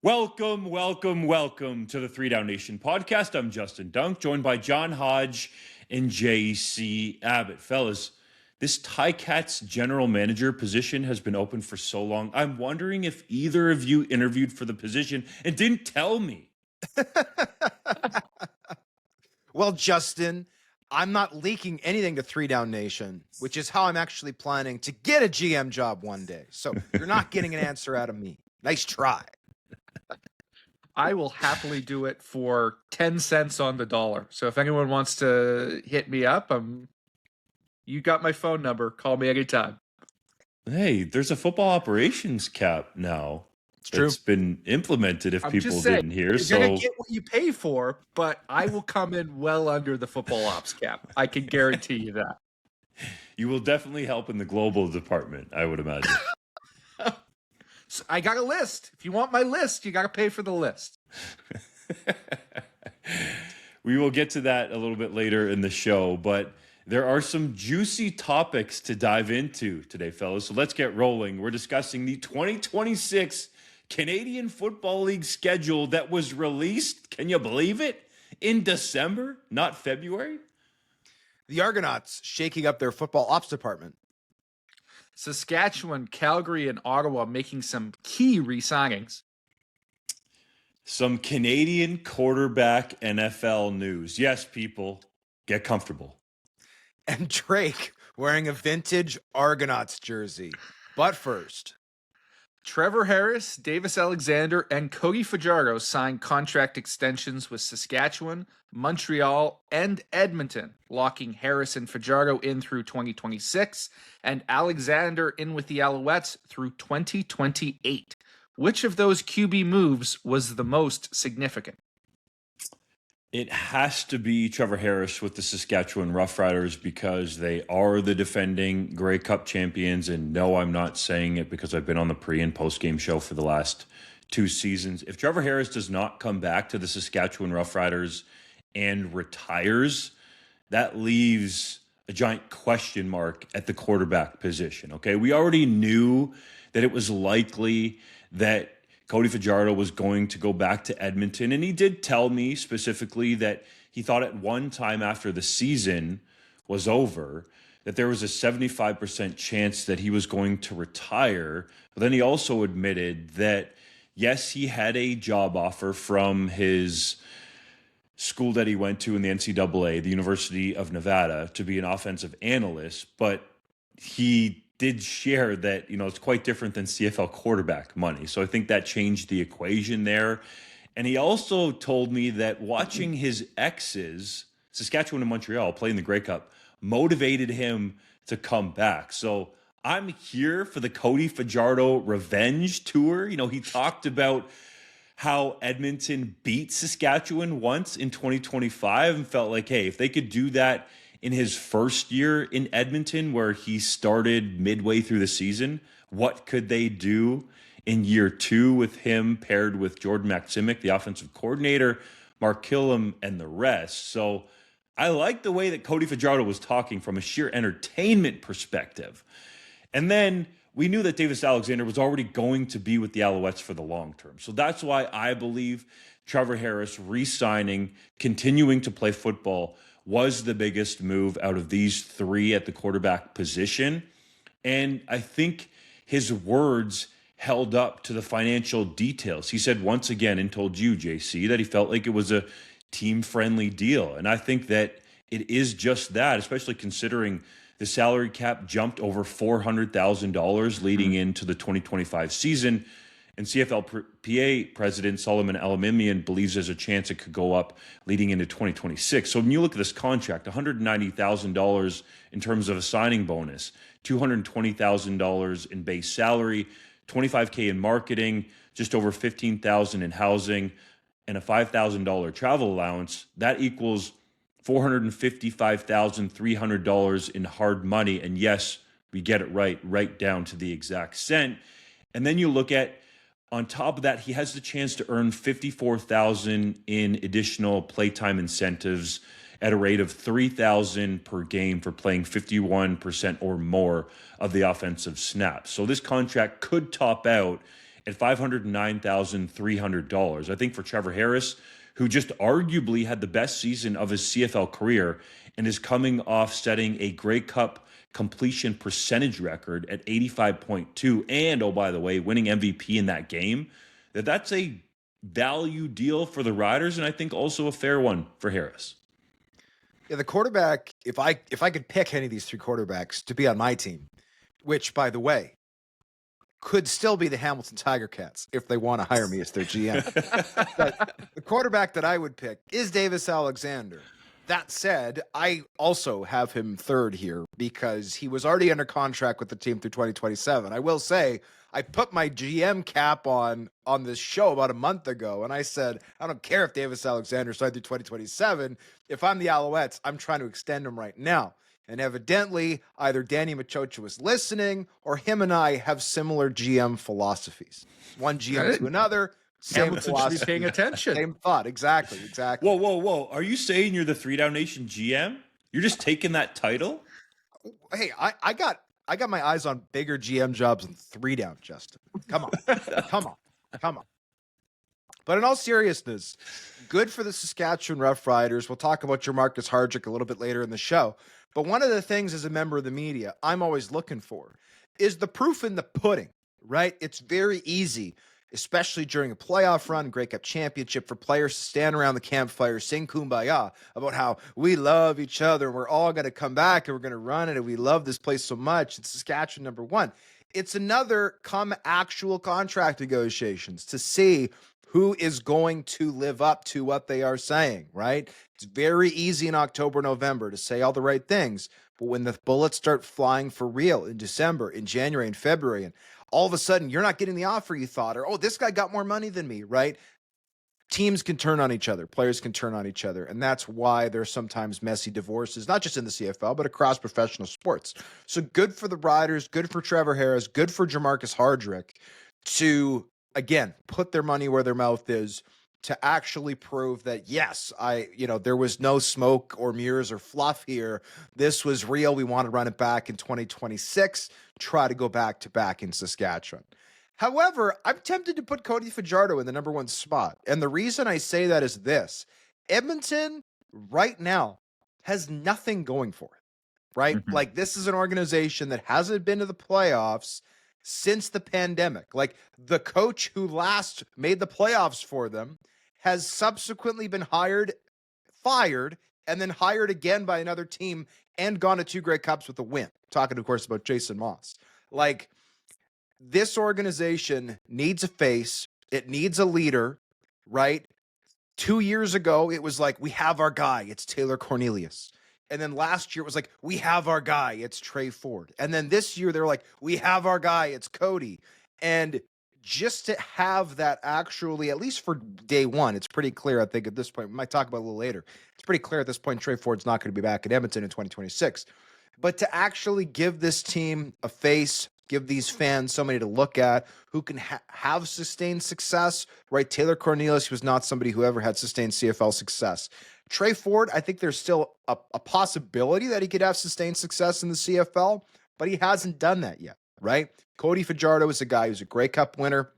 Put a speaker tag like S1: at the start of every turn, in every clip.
S1: Welcome to the 3DownNation podcast. I'm Justin Dunk, joined by John Hodge and JC Abbott. Fellas, this Ticats general manager position has been open for so long. I'm wondering if either of you interviewed for the position and didn't tell me.
S2: Well, Justin, I'm not leaking anything to 3DownNation, which is how I'm actually planning to get a GM job one day. So you're not getting an answer out of me. Nice try.
S3: I will happily do it for 10 cents on the dollar. So if anyone wants to hit me up, you got my phone number. Call me anytime.
S1: Hey, there's a football operations cap now.
S2: It's true.
S1: It's been implemented if people didn't hear.
S3: You're going to get what you pay for, but I will come in well under the football ops cap. I can guarantee you that.
S1: You will definitely help in the global department, I would imagine.
S3: So I got a list. If you want my list, you got to pay for the list.
S1: We will get to that a little bit later in the show, but there are some juicy topics to dive into today, fellas. So let's get rolling. We're discussing the 2026 Canadian Football League schedule that was released, can you believe it, in December, not February?
S2: The Argonauts shaking up their football ops department.
S3: Saskatchewan, Calgary, and Ottawa making some key re-signings.
S1: Some Canadian quarterback NFL news. Yes, people, get comfortable.
S2: And Drake wearing a vintage Argonauts jersey. But first,
S3: Trevor Harris, Davis Alexander, and Cody Fajardo signed contract extensions with Saskatchewan, Montreal, and Edmonton, locking Harris and Fajardo in through 2026 and Alexander in with the Alouettes through 2028. Which of those QB moves was the most significant?
S1: It has to be Trevor Harris with the Saskatchewan Roughriders because they are the defending Grey Cup champions. And no, I'm not saying it because I've been on the pre- and post-game show for the last 2 seasons. If Trevor Harris does not come back to the Saskatchewan Roughriders and retires, that leaves a giant question mark at the quarterback position. Okay, we already knew that it was likely that Cody Fajardo was going to go back to Edmonton, and he did tell me specifically that he thought at one time after the season was over that there was a 75% chance that he was going to retire. But then he also admitted that, yes, he had a job offer from his school that he went to in the NCAA, the University of Nevada, to be an offensive analyst, but he did share that, it's quite different than CFL quarterback money. So I think that changed the equation there. And he also told me that watching his exes, Saskatchewan and Montreal, play in the Grey Cup, motivated him to come back. So I'm here for the Cody Fajardo revenge tour. He talked about how Edmonton beat Saskatchewan once in 2025 and felt like, hey, if they could do that in his first year in Edmonton, where he started midway through the season, what could they do in year 2 with him paired with Jordan Maximic, the offensive coordinator, Mark Killam, and the rest? So I like the way that Cody Fajardo was talking from a sheer entertainment perspective. And then we knew that Davis Alexander was already going to be with the Alouettes for the long term. So that's why I believe Trevor Harris re-signing, continuing to play football, was the biggest move out of these 3 at the quarterback position. And I think his words held up to the financial details. He said once again, and told you, JC, that he felt like it was a team-friendly deal. And I think that it is just that, especially considering the salary cap jumped over $400,000 leading into the 2025 season. And CFLPA President Solomon Alamimian believes there's a chance it could go up leading into 2026. So when you look at this contract, $190,000 in terms of a signing bonus, $220,000 in base salary, $25,000 in marketing, just over $15,000 in housing, and a $5,000 travel allowance, that equals $455,300 in hard money. And yes, we get it right down to the exact cent. And then you look at, on top of that, he has the chance to earn $54,000 in additional playtime incentives at a rate of $3,000 per game for playing 51% or more of the offensive snaps. So this contract could top out at $509,300. I think for Trevor Harris, who just arguably had the best season of his CFL career and is coming off setting a Grey Cup completion percentage record at 85.2, and oh, by the way, winning MVP in that game, that's a value deal for the Riders, and I think also a fair one for Harris.
S2: Yeah, the quarterback, if I could pick any of these three quarterbacks to be on my team, which, by the way, could still be the Hamilton Tiger Cats if they want to hire me as their GM. But the quarterback that I would pick is Davis Alexander. That said, I also have him third here because he was already under contract with the team through 2027. I will say, I put my GM cap on this show about a month ago, and I said, I don't care if Davis Alexander signed through 2027. If I'm the Alouettes, I'm trying to extend him right now. And evidently, either Danny Machocha was listening or him and I have similar GM philosophies. One GM to another, same
S3: Hamilton
S2: philosophy.
S3: should be paying attention.
S2: Same thought. Exactly.
S1: Whoa. Are you saying you're the 3DownNation GM? You're just taking that title?
S2: Hey, I got my eyes on bigger GM jobs than 3Down, Justin. Come on. But in all seriousness, good for the Saskatchewan Roughriders. We'll talk about Jermarcus Hardrick a little bit later in the show. But one of the things as a member of the media I'm always looking for is the proof in the pudding, right? It's very easy, especially during a playoff run, Grey Cup championship, for players to stand around the campfire, sing Kumbaya about how we love each other and we're all going to come back and we're going to run it and we love this place so much. It's Saskatchewan number one. It's another come actual contract negotiations to see who is going to live up to what they are saying, right? It's very easy in October, November to say all the right things. But when the bullets start flying for real in December, in January, and February, and all of a sudden you're not getting the offer you thought, or, oh, this guy got more money than me, right? Teams can turn on each other. Players can turn on each other. And that's why there's sometimes messy divorces, not just in the CFL, but across professional sports. So good for the Riders, good for Trevor Harris, good for Jermarcus Hardrick to, again, put their money where their mouth is, to actually prove that, yes, there was no smoke or mirrors or fluff here. This was real. We want to run it back in 2026, try to go back in Saskatchewan. However, I'm tempted to put Cody Fajardo in the number one spot. And the reason I say that is this. Edmonton right now has nothing going for it, right?
S3: Mm-hmm.
S2: Like, this is an organization that hasn't been to the playoffs since the pandemic. Like, the coach who last made the playoffs for them has subsequently been fired, and then hired again by another team and gone to 2 Grey Cups with a win. Talking, of course, about Jason Moss. Like, this organization needs a face. It needs a leader, right? 2 years ago, it was like, we have our guy. It's Taylor Cornelius. And then last year, it was like, we have our guy. It's Trey Ford. And then this year, they're like, we have our guy. It's Cody. And just to have that actually, at least for day one, it's pretty clear, I think, at this point. We might talk about it a little later. It's pretty clear at this point, Trey Ford's not going to be back at Edmonton in 2026. But to actually give this team a face, give these fans somebody to look at who can have sustained success, right? Taylor Cornelius was not somebody who ever had sustained CFL success. Trey Ford, I think there's still a possibility that he could have sustained success in the CFL, but he hasn't done that yet, right? Cody Fajardo is a guy who's a Grey Cup winner.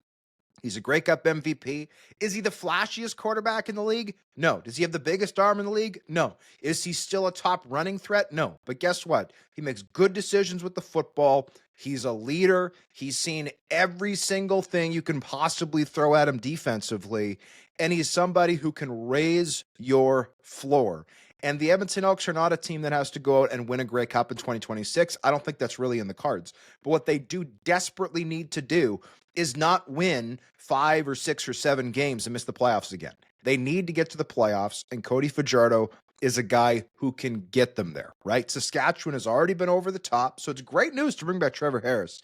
S2: He's a Grey Cup MVP. Is he the flashiest quarterback in the league? No. Does he have the biggest arm in the league? No. Is he still a top running threat? No. But guess what? He makes good decisions with the football. He's a leader. He's seen every single thing you can possibly throw at him defensively. And he's somebody who can raise your floor. And the Edmonton Elks are not a team that has to go out and win a Grey Cup in 2026. I don't think that's really in the cards. But what they do desperately need to do is not win 5 or 6 or 7 games and miss the playoffs again. They need to get to the playoffs, and Cody Fajardo is a guy who can get them there, right? Saskatchewan has already been over the top, so it's great news to bring back Trevor Harris.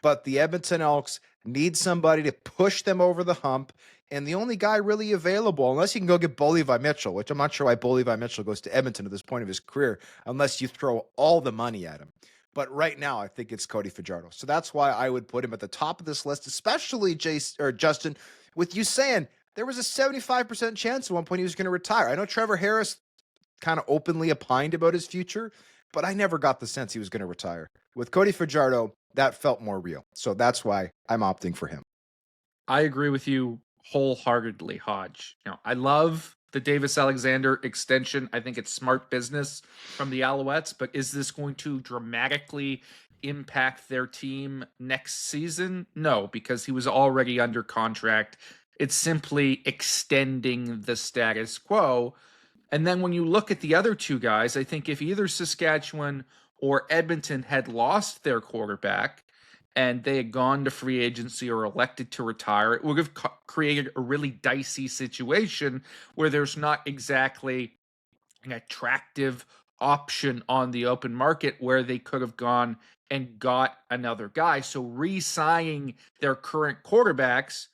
S2: But the Edmonton Elks need somebody to push them over the hump, and the only guy really available, unless you can go get Levi Mitchell, which I'm not sure why Levi Mitchell goes to Edmonton at this point of his career, unless you throw all the money at him. But right now, I think it's Cody Fajardo. So that's why I would put him at the top of this list, especially Justin, with you saying there was a 75% chance at one point he was going to retire. I know Trevor Harris kind of openly opined about his future, but I never got the sense he was going to retire. With Cody Fajardo, that felt more real. So that's why I'm opting for him.
S3: I agree with you wholeheartedly, Hodge. I love the Davis Alexander extension. I think it's smart business from the Alouettes, but is this going to dramatically impact their team next season? No, because he was already under contract. It's simply extending the status quo. And then when you look at the other two guys, I think if either Saskatchewan or Edmonton had lost their quarterback and they had gone to free agency or elected to retire, it would have created a really dicey situation where there's not exactly an attractive option on the open market where they could have gone and got another guy. So re-signing their current quarterbacks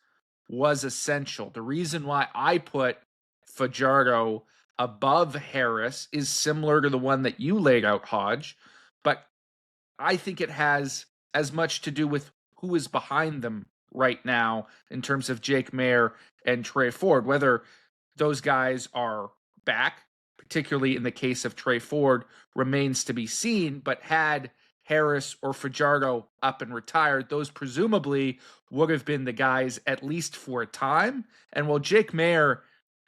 S3: was essential. The reason why I put Fajardo above Harris is similar to the one that you laid out, Hodge, but I think it has as much to do with who is behind them right now in terms of Jake Maier and Trey Ford, whether those guys are back, particularly in the case of Trey Ford, remains to be seen. But had Harris or Fajardo up and retired, those presumably would have been the guys at least for a time. And while Jake Maier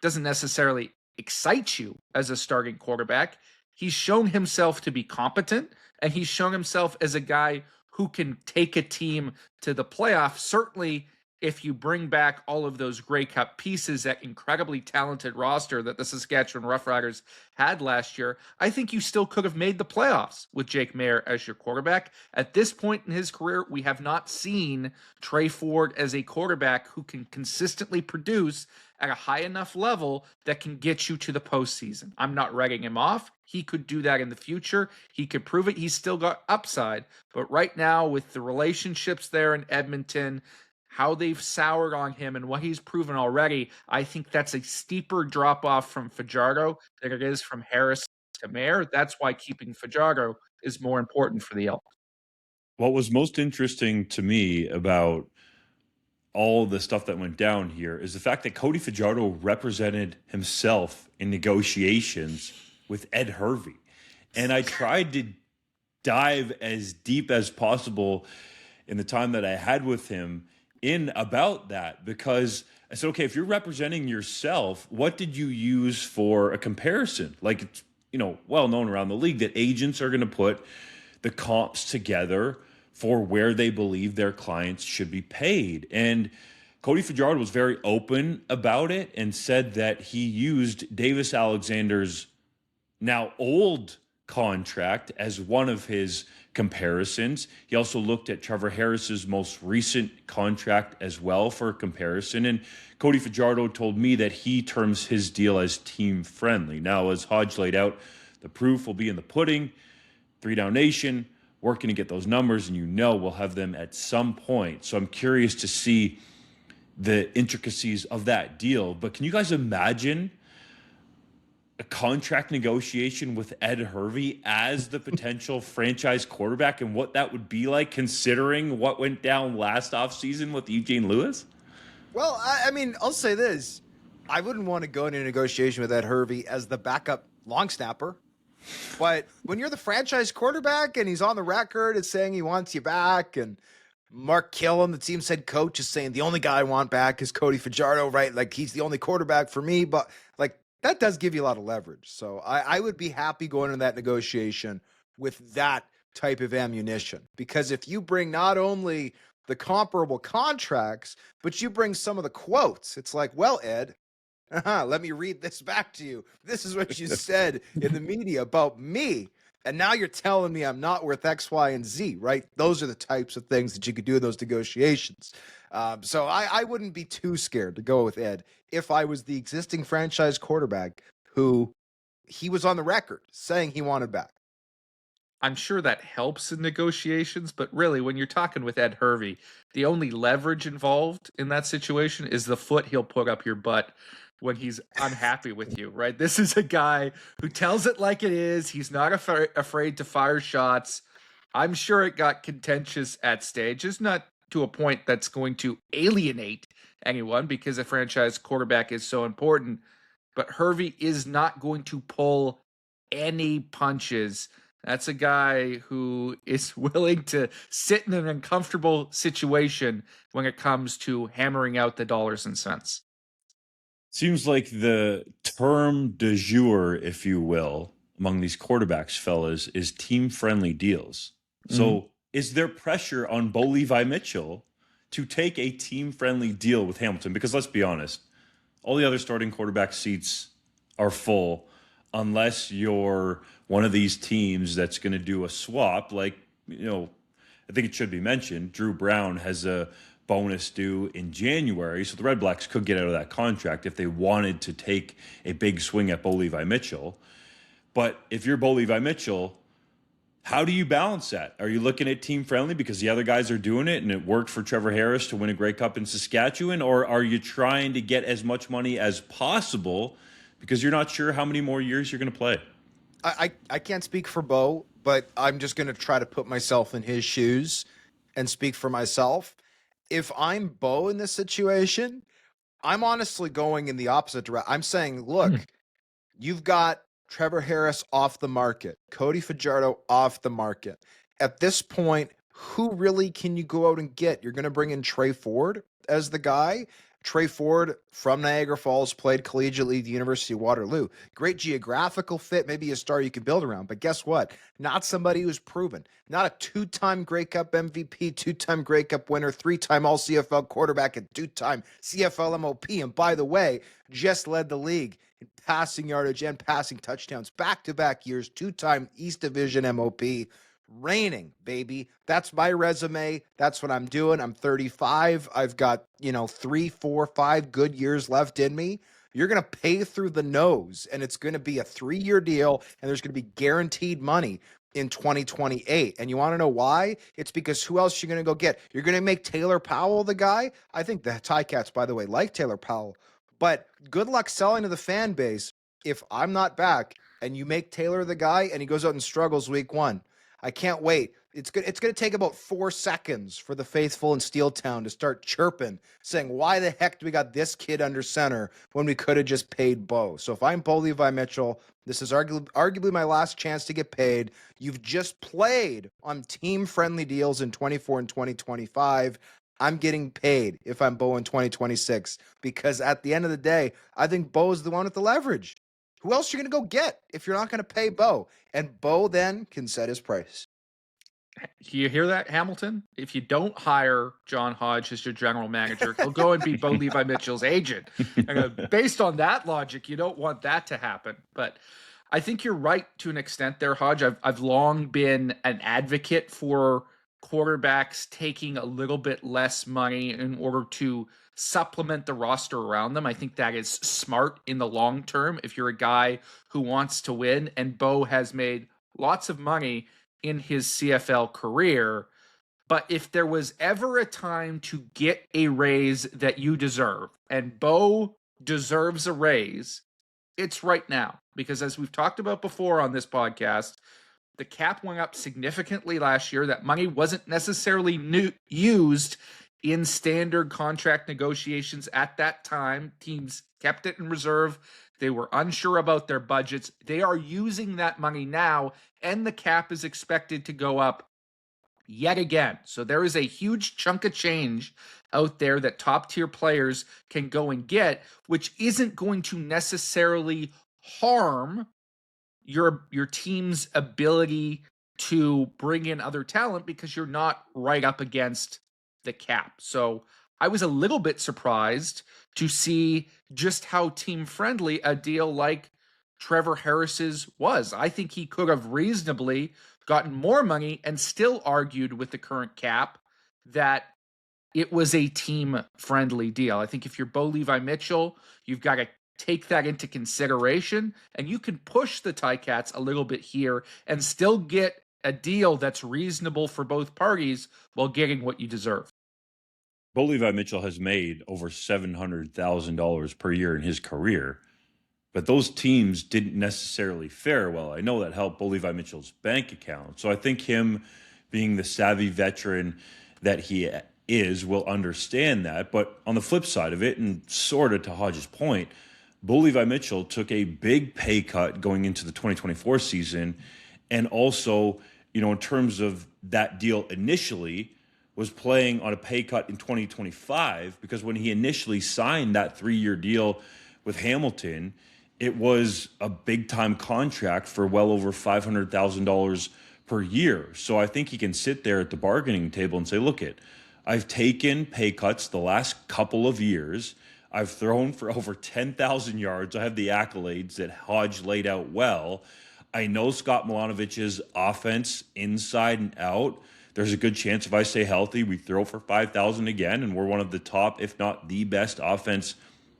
S3: doesn't necessarily excite you as a starting quarterback, he's shown himself to be competent, and he's shown himself as a guy who can take a team to the playoffs. Certainly, if you bring back all of those Grey Cup pieces, that incredibly talented roster that the Saskatchewan Roughriders had last year, I think you still could have made the playoffs with Jake Maier as your quarterback. At this point in his career, we have not seen Trey Ford as a quarterback who can consistently produce at a high enough level that can get you to the postseason. I'm not writing him off. He could do that in the future. He could prove it. He's still got upside. But right now, with the relationships there in Edmonton, how they've soured on him and what he's proven already, I think that's a steeper drop-off from Fajardo than it is from Harris to Maier. That's why keeping Fajardo is more important for the Elks.
S1: What was most interesting to me about all the stuff that went down here is the fact that Cody Fajardo represented himself in negotiations with Ed Hervey. And I tried to dive as deep as possible in the time that I had with him in about that, because I said, okay, if you're representing yourself, what did you use for a comparison? Like, it's, well known around the league that agents are going to put the comps together for where they believe their clients should be paid. And Cody Fajardo was very open about it and said that he used Davis Alexander's now old contract as one of his comparisons. He also looked at Trevor Harris's most recent contract as well for a comparison. And Cody Fajardo told me that he terms his deal as team friendly. Now, as Hodge laid out, the proof will be in the pudding. 3DownNation working to get those numbers, and we'll have them at some point. So I'm curious to see the intricacies of that deal. But can you guys imagine a contract negotiation with Ed Hervey as the potential franchise quarterback and what that would be like, considering what went down last offseason with Eugene Lewis?
S2: Well, I mean, I'll say this. I wouldn't want to go into a negotiation with Ed Hervey as the backup long snapper. But when you're the franchise quarterback and he's on the record as saying he wants you back, and Mark Killen, the team's head coach, is saying the only guy I want back is Cody Fajardo, right? Like, he's the only quarterback for me. But, like, that does give you a lot of leverage. So I would be happy going into that negotiation with that type of ammunition. Because if you bring not only the comparable contracts, but you bring some of the quotes, it's like, well, Ed, let me read this back to you. This is what you said in the media about me. And now you're telling me I'm not worth X, Y, and Z, right? Those are the types of things that you could do in those negotiations. So I wouldn't be too scared to go with Ed if I was the existing franchise quarterback who he was on the record saying he wanted back.
S3: I'm sure that helps in negotiations, but really, when you're talking with Ed Hervey, the only leverage involved in that situation is the foot he'll put up your butt when he's unhappy with you, right? This is a guy who tells it like it is. He's not afraid to fire shots. I'm sure it got contentious at stages, not to a point that's going to alienate anyone because a franchise quarterback is so important. But Hervey is not going to pull any punches That's a guy who is willing to sit in an uncomfortable situation when it comes to hammering out the dollars and cents.
S1: Seems like the term du jour, if you will, among these quarterbacks, fellas, is team-friendly deals. So is there pressure on Bo Levi Mitchell to take a team-friendly deal with Hamilton? Because let's be honest, all the other starting quarterback seats are full unless you're one of these teams that's going to do a swap. Like, I think it should be mentioned, Drew Brown has a bonus due in January, so the Red Blacks could get out of that contract if they wanted to take a big swing at Bo Levi Mitchell. But if you're Bo Levi Mitchell, how do you balance that? Are you looking at team friendly because the other guys are doing it and it worked for Trevor Harris to win a Grey Cup in Saskatchewan? Or are you trying to get as much money as possible because you're not sure how many more years you're going to play?
S2: I can't speak for Bo, but I'm just going to try to put myself in his shoes and speak for myself. If I'm Bo in this situation, I'm honestly going in the opposite direction. I'm saying, look, you've got Trevor Harris off the market, Cody Fajardo off the market. At this point, who really can you go out and get? You're going to bring in Trey Ford as the guy. Trey Ford from Niagara Falls, played collegiately at the University of Waterloo. Great geographical fit, maybe a star you can build around. But guess what? Not somebody who's proven. Not a two-time Grey Cup MVP, two-time Grey Cup winner, three-time All-CFL quarterback, and two-time CFL MOP. And by the way, just led the league in passing yardage and passing touchdowns back-to-back years, two-time East Division MOP. Reigning, baby. That's my resume. That's what I'm doing. I'm 35. I've got, 3, 4, 5 good years left in me. You're going to pay through the nose, and it's going to be a 3-year deal, and there's going to be guaranteed money in 2028. And you want to know why? It's because who else you're going to go get? You're going to make Taylor Powell the guy? I think the Ticats, by the way, like Taylor Powell. But good luck selling to the fan base if I'm not back and you make Taylor the guy and he goes out and struggles week 1. I can't wait. It's going to take about 4 seconds for the faithful in Steeltown to start chirping, saying, why the heck do we got this kid under center when we could have just paid Bo? So if I'm Bo Levi Mitchell, this is arguably my last chance to get paid. You've just played on team-friendly deals in 24 and 2025. I'm getting paid if I'm Bo in 2026 because at the end of the day, I think Bo is the one with the leverage. Who else are you going to go get if you're not going to pay Bo? And Bo then can set his price.
S3: You hear that, Hamilton? If you don't hire John Hodge as your general manager, he'll go and be Bo Levi Mitchell's agent. And based on that logic, you don't want that to happen. But I think you're right to an extent there, Hodge. I've long been an advocate for quarterbacks taking a little bit less money in order to supplement the roster around them. I think that is smart in the long term if you're a guy who wants to win. And Bo has made lots of money in his CFL career. But if there was ever a time to get a raise that you deserve, and Bo deserves a raise, it's right now. Because as we've talked about before on this podcast, the cap went up significantly last year. That money wasn't necessarily used in standard contract negotiations at that time. Teams kept it in reserve. They were unsure about their budgets. They are using that money now, and the cap is expected to go up yet again. So there is a huge chunk of change out there that top-tier players can go and get, which isn't going to necessarily harm your team's ability to bring in other talent because you're not right up against the cap. So I was a little bit surprised to see just how team-friendly a deal like Trevor Harris's was. I think he could have reasonably gotten more money and still argued with the current cap that it was a team-friendly deal. I think if you're Bo Levi Mitchell, you've got to take that into consideration, and you can push the Ticats a little bit here and still get a deal that's reasonable for both parties while getting what you deserve.
S1: Bo Levi Mitchell has made over $700,000 per year in his career, but those teams didn't necessarily fare well. I know that helped Bo Levi Mitchell's bank account. So I think him being the savvy veteran that he is will understand that. But on the flip side of it, and sort of to Hodge's point, Bo Levi Mitchell took a big pay cut going into the 2024 season, And also, in terms of that deal initially, was playing on a pay cut in 2025 because when he initially signed that 3-year deal with Hamilton, it was a big time contract for well over $500,000 per year. So I think he can sit there at the bargaining table and say, look, I've taken pay cuts the last couple of years. I've thrown for over 10,000 yards. I have the accolades that Hodge laid out well. I know Scott Milanovich's offense inside and out. There's a good chance if I stay healthy, we throw for 5,000 again, and we're one of the top, if not the best offense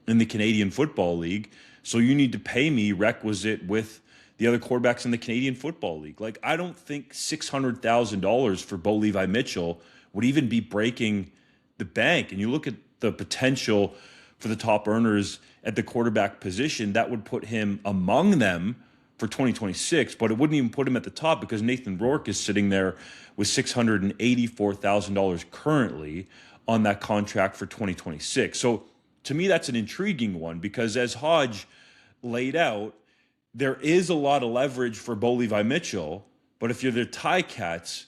S1: in the Canadian Football League. So you need to pay me requisite with the other quarterbacks in the Canadian Football League. Like, I don't think $600,000 for Bo Levi Mitchell would even be breaking the bank. And you look at the potential for the top earners at the quarterback position, that would put him among them for 2026, but it wouldn't even put him at the top because Nathan Rourke is sitting there with $684,000 currently on that contract for 2026. So to me, that's an intriguing one because as Hodge laid out, there is a lot of leverage for Bo Levi Mitchell, but if you're the Ticats,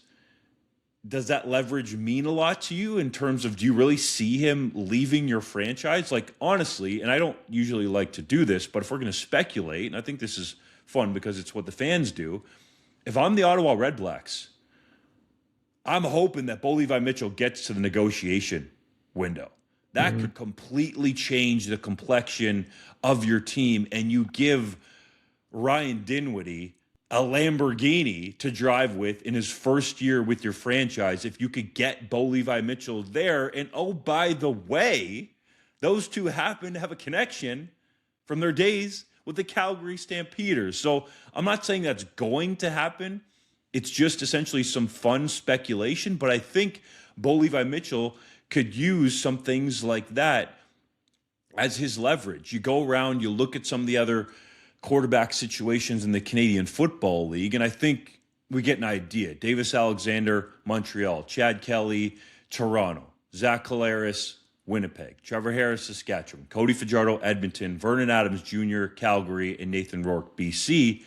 S1: does that leverage mean a lot to you in terms of do you really see him leaving your franchise? Like, honestly, and I don't usually like to do this, but if we're going to speculate, and I think this is fun because it's what the fans do, if I'm the Ottawa Redblacks, I'm hoping that Bo Levi Mitchell gets to the negotiation window. That could completely change the complexion of your team, and you give Ryan Dinwiddie a Lamborghini to drive with in his first year with your franchise if you could get Bo Levi Mitchell there. And oh, by the way, those two happen to have a connection from their days with the Calgary Stampeders. So I'm not saying that's going to happen. It's just essentially some fun speculation. But I think Bo Levi Mitchell could use some things like that as his leverage. You go around, you look at some of the other quarterback situations in the Canadian Football League, and I think we get an idea. Davis Alexander, Montreal. Chad Kelly, Toronto. Zach Collaros, Winnipeg. Trevor Harris, Saskatchewan. Cody Fajardo, Edmonton. Vernon Adams Jr., Calgary. And Nathan Rourke, BC.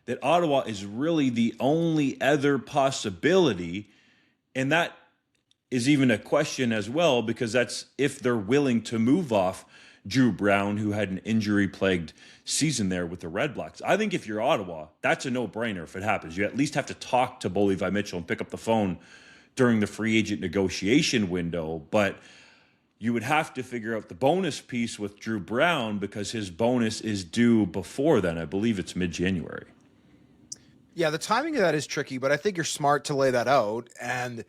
S1: That Ottawa is really the only other possibility, and that is even a question as well because that's if they're willing to move off Drew Brown, who had an injury-plagued season there with the Red Blacks. I think if you're Ottawa, that's a no-brainer if it happens. You at least have to talk to Bo Levi Mitchell and pick up the phone during the free agent negotiation window, but you would have to figure out the bonus piece with Drew Brown because his bonus is due before then. I believe it's mid-January.
S2: Yeah, the timing of that is tricky, but I think you're smart to lay that out. And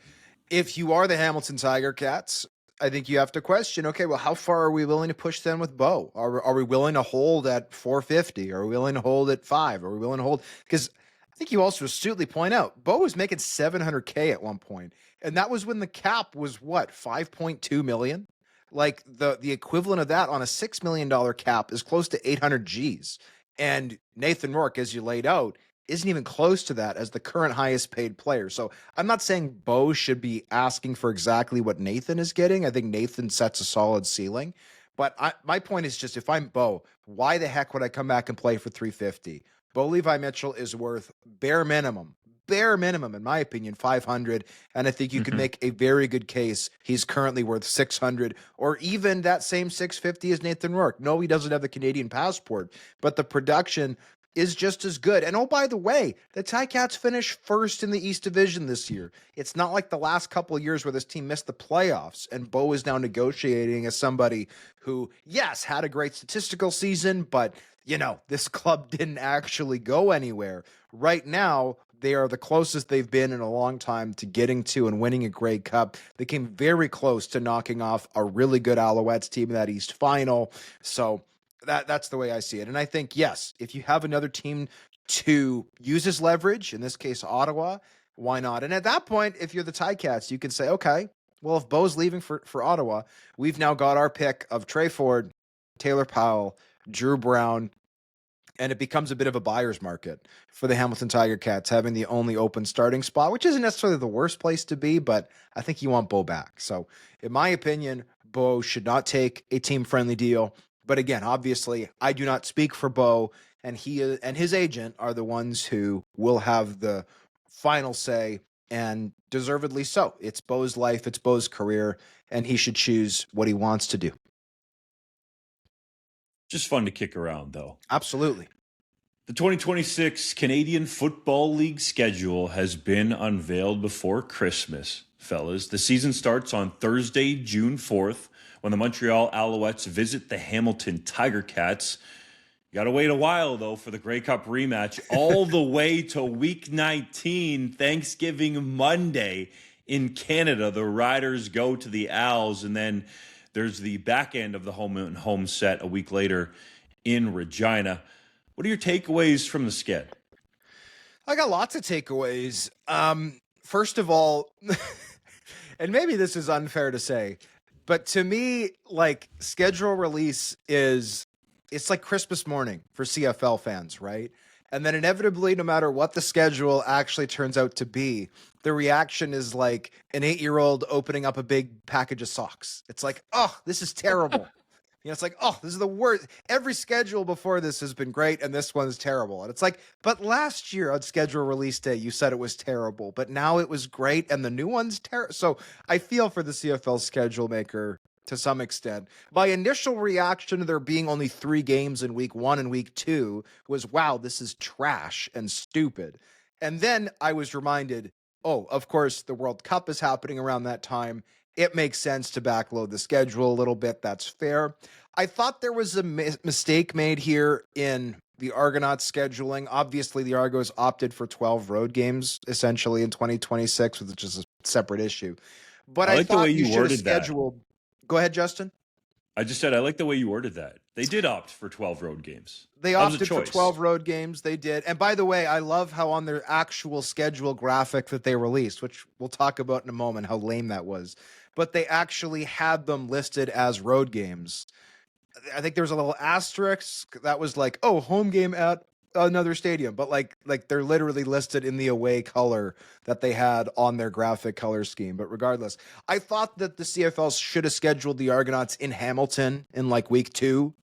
S2: if you are the Hamilton Tiger Cats, I think you have to question, okay, well, how far are we willing to push them with Bo? Are we willing to hold at 450? Are we willing to hold at 5? Are we willing to hold? Because I think you also astutely point out, Bo was making $700K at one point, and that was when the cap was what, $5.2 million? Like the equivalent of that on a $6 million cap is close to 800 Gs. And Nathan Rourke, as you laid out, isn't even close to that as the current highest paid player. So I'm not saying Bo should be asking for exactly what Nathan is getting. I think Nathan sets a solid ceiling. But my point is just, if I'm Bo, why the heck would I come back and play for 350? Bo Levi Mitchell is worth bare minimum, in my opinion, 500. And I think you can make a very good case he's currently worth 600 or even that same 650 as Nathan Rourke. No, he doesn't have the Canadian passport, but the production is just as good. And oh, by the way, the Ticats finished first in the East Division this year. It's not like the last couple of years where this team missed the playoffs and Bo is now negotiating as somebody who, yes, had a great statistical season, but, this club didn't actually go anywhere. Right now, they are the closest they've been in a long time to getting to and winning a Grey Cup. They came very close to knocking off a really good Alouettes team in that East Final. So that's the way I see it. And I think, yes, if you have another team to use as leverage, in this case, Ottawa, why not? And at that point, if you're the Ticats, you can say, okay, well, if Bo's leaving for Ottawa, we've now got our pick of Trey Ford, Taylor Powell, Drew Brown, and it becomes a bit of a buyer's market for the Hamilton Tiger Cats, having the only open starting spot, which isn't necessarily the worst place to be, but I think you want Bo back. So in my opinion, Bo should not take a team-friendly deal. But again, obviously, I do not speak for Bo, and he and his agent are the ones who will have the final say, and deservedly so. It's Bo's life, it's Bo's career, and he should choose what he wants to do.
S1: Just fun to kick around, though.
S2: Absolutely.
S1: The 2026 Canadian Football League schedule has been unveiled before Christmas, fellas. The season starts on Thursday, June 4th, when the Montreal Alouettes visit the Hamilton Tiger Cats. You got to wait a while, though, for the Grey Cup rematch, all the way to Week 19, Thanksgiving Monday in Canada. The Riders go to the Owls, and then there's the back end of the home set a week later in Regina. What are your takeaways from the sked?
S2: I got lots of takeaways. First of all, and maybe this is unfair to say, but to me, like, schedule release it's like Christmas morning for CFL fans, right? And then inevitably, no matter what the schedule actually turns out to be, the reaction is like an 8-year-old opening up a big package of socks. It's like, oh, this is terrible. It's like, oh, this is the worst. Every schedule before this has been great, and this one's terrible. And it's like, but last year on schedule release day, you said it was terrible, but now it was great, and the new one's terrible. So I feel for the CFL schedule maker to some extent. My initial reaction to there being only 3 games in week 1 and week 2 was, wow, this is trash and stupid. And then I was reminded, oh, of course, the World Cup is happening around that time. It makes sense to backload the schedule a little bit. That's fair. I thought there was a mistake made here in the Argonauts scheduling. Obviously, the Argos opted for 12 road games, essentially, in 2026, which is a separate issue. But I
S1: like the
S2: thought
S1: way you
S2: should have
S1: worded that.
S2: scheduled. Go ahead, Justin.
S1: I just said I like the way you worded that. They did opt for 12 road games.
S2: They opted for 12 road games. They did. And by the way, I love how on their actual schedule graphic that they released, which we'll talk about in a moment, how lame that was, but they actually had them listed as road games. I think there was a little asterisk that was like, oh, home game at another stadium, but like they're literally listed in the away color that they had on their graphic color scheme. But regardless, I thought that the CFL should have scheduled the Argonauts in Hamilton in like week 2.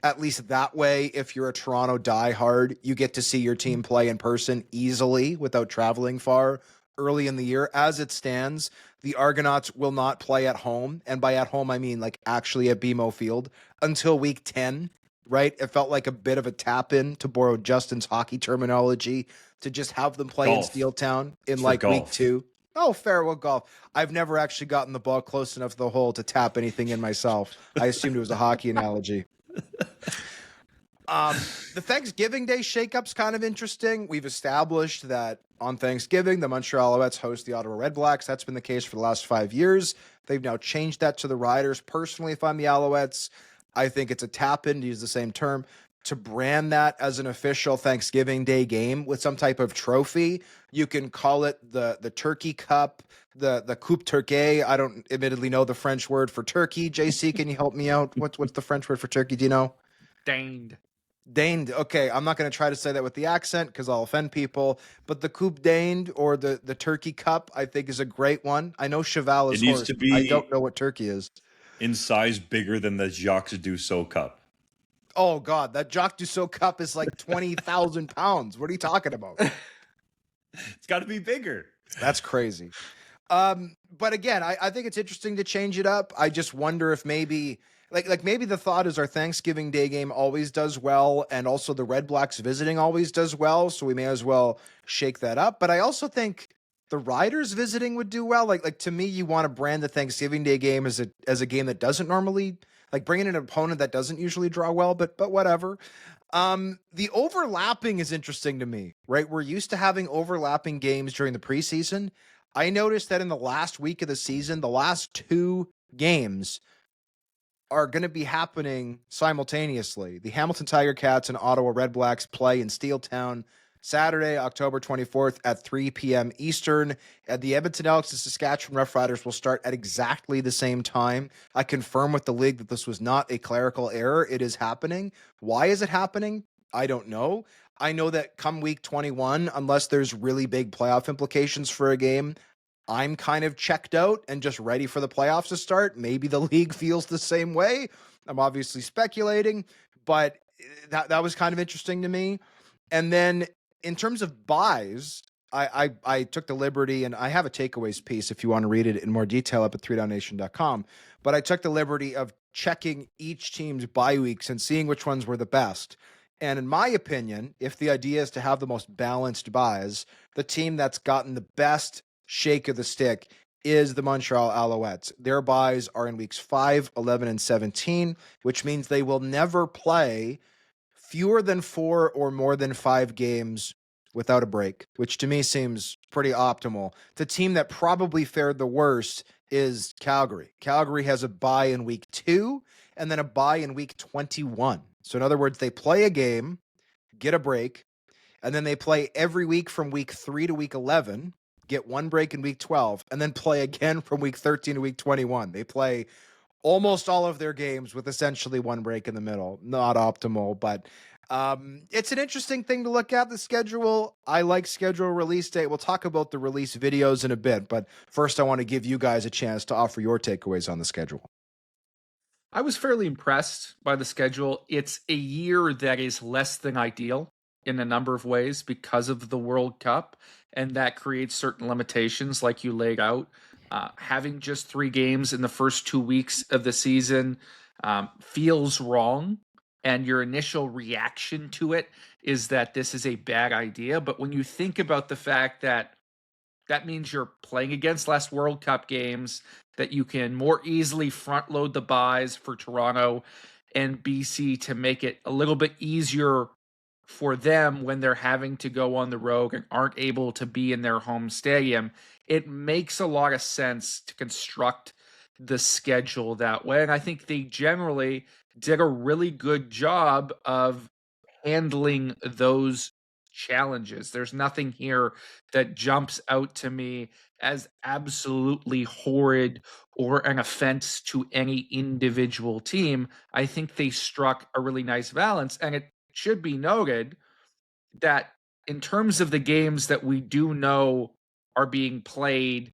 S2: At least that way, if you're a Toronto diehard, you get to see your team play in person easily without traveling far early in the year. As it stands, the Argonauts will not play at home. And by at home, I mean like actually at BMO Field until week 10, right? It felt like a bit of a tap-in, to borrow Justin's hockey terminology, to just have them play in Steeltown in like week 2. Oh, fair. Well, golf. I've never actually gotten the ball close enough to the hole to tap anything in myself. I assumed it was a hockey analogy. The Thanksgiving Day shakeup's kind of interesting. We've established that on Thanksgiving, the Montreal Alouettes host the Ottawa Redblacks. That's been the case for the last 5 years. They've now changed that to the Riders. Personally, if I'm the Alouettes, I think it's a tap-in, to use the same term, to brand that as an official Thanksgiving Day game with some type of trophy. You can call it the Turkey Cup, the Coupe Turquet. I don't admittedly know the French word for turkey. JC, can you help me out? What's the French word for turkey? Do you know?
S3: Danged.
S2: Danged. Okay, I'm not going to try to say that with the accent because I'll offend people. But the Coupe Danged, or the Turkey Cup, I think is a great one. I know Cheval is horse. I don't know what turkey is.
S1: In size bigger than the Jacques Dussault Cup.
S2: Oh, God, that Jacques Dussault Cup is like 20,000 pounds. What are you talking about?
S1: It's got to be bigger.
S2: That's crazy. But again, I think it's interesting to change it up. I just wonder if maybe, like maybe the thought is our Thanksgiving Day game always does well, and also the Red Blacks visiting always does well, so we may as well shake that up. But I also think the Riders visiting would do well. Like to me, you want to brand the Thanksgiving Day game as a game that doesn't normally, like, bringing in an opponent that doesn't usually draw well, but whatever. The overlapping is interesting to me, right? We're used to having overlapping games during the preseason. I noticed that in the last week of the season, the last 2 games are going to be happening simultaneously. The Hamilton Tiger Cats and Ottawa Redblacks play in Steeltown Saturday, October 24th at 3 p.m. Eastern. And the Edmonton Elks and Saskatchewan Roughriders will start at exactly the same time. I confirm with the league that this was not a clerical error. It is happening. Why is it happening? I don't know. I know that come week 21, unless there's really big playoff implications for a game, I'm kind of checked out and just ready for the playoffs to start. Maybe the league feels the same way. I'm obviously speculating, but that was kind of interesting to me. And then in terms of buys, I took the liberty, and I have a takeaways piece if you want to read it in more detail up at 3DownNation.com. But I took the liberty of checking each team's bye weeks and seeing which ones were the best. And in my opinion, if the idea is to have the most balanced buys, the team that's gotten the best shake of the stick is the Montreal Alouettes. Their buys are in weeks 5, 11, and 17, which means they will never play fewer than 4 or more than 5 games without a break, which to me seems pretty optimal. The team that probably fared the worst is Calgary. Calgary has a bye in week 2 and then a bye in week 21. So in other words, they play a game, get a break, and then they play every week from week 3 to week 11, get one break in week 12, and then play again from week 13 to week 21. They play almost all of their games with essentially one break in the middle. Not optimal, but it's an interesting thing to look at, the schedule. I like schedule release date. We'll talk about the release videos in a bit, but first I want to give you guys a chance to offer your takeaways on the schedule.
S3: I was fairly impressed by the schedule. It's a year that is less than ideal in a number of ways because of the World Cup, and that creates certain limitations like you laid out. Having just 3 games in the first 2 weeks of the season feels wrong, and your initial reaction to it is that this is a bad idea. But when you think about the fact that that means you're playing against less World Cup games, that you can more easily front load the buys for Toronto and BC to make it a little bit easier for them when they're having to go on the road and aren't able to be in their home stadium, it makes a lot of sense to construct the schedule that way. And I think they generally did a really good job of handling those challenges. There's nothing here that jumps out to me as absolutely horrid or an offense to any individual team. I think they struck a really nice balance, and it should be noted that in terms of the games that we do know are being played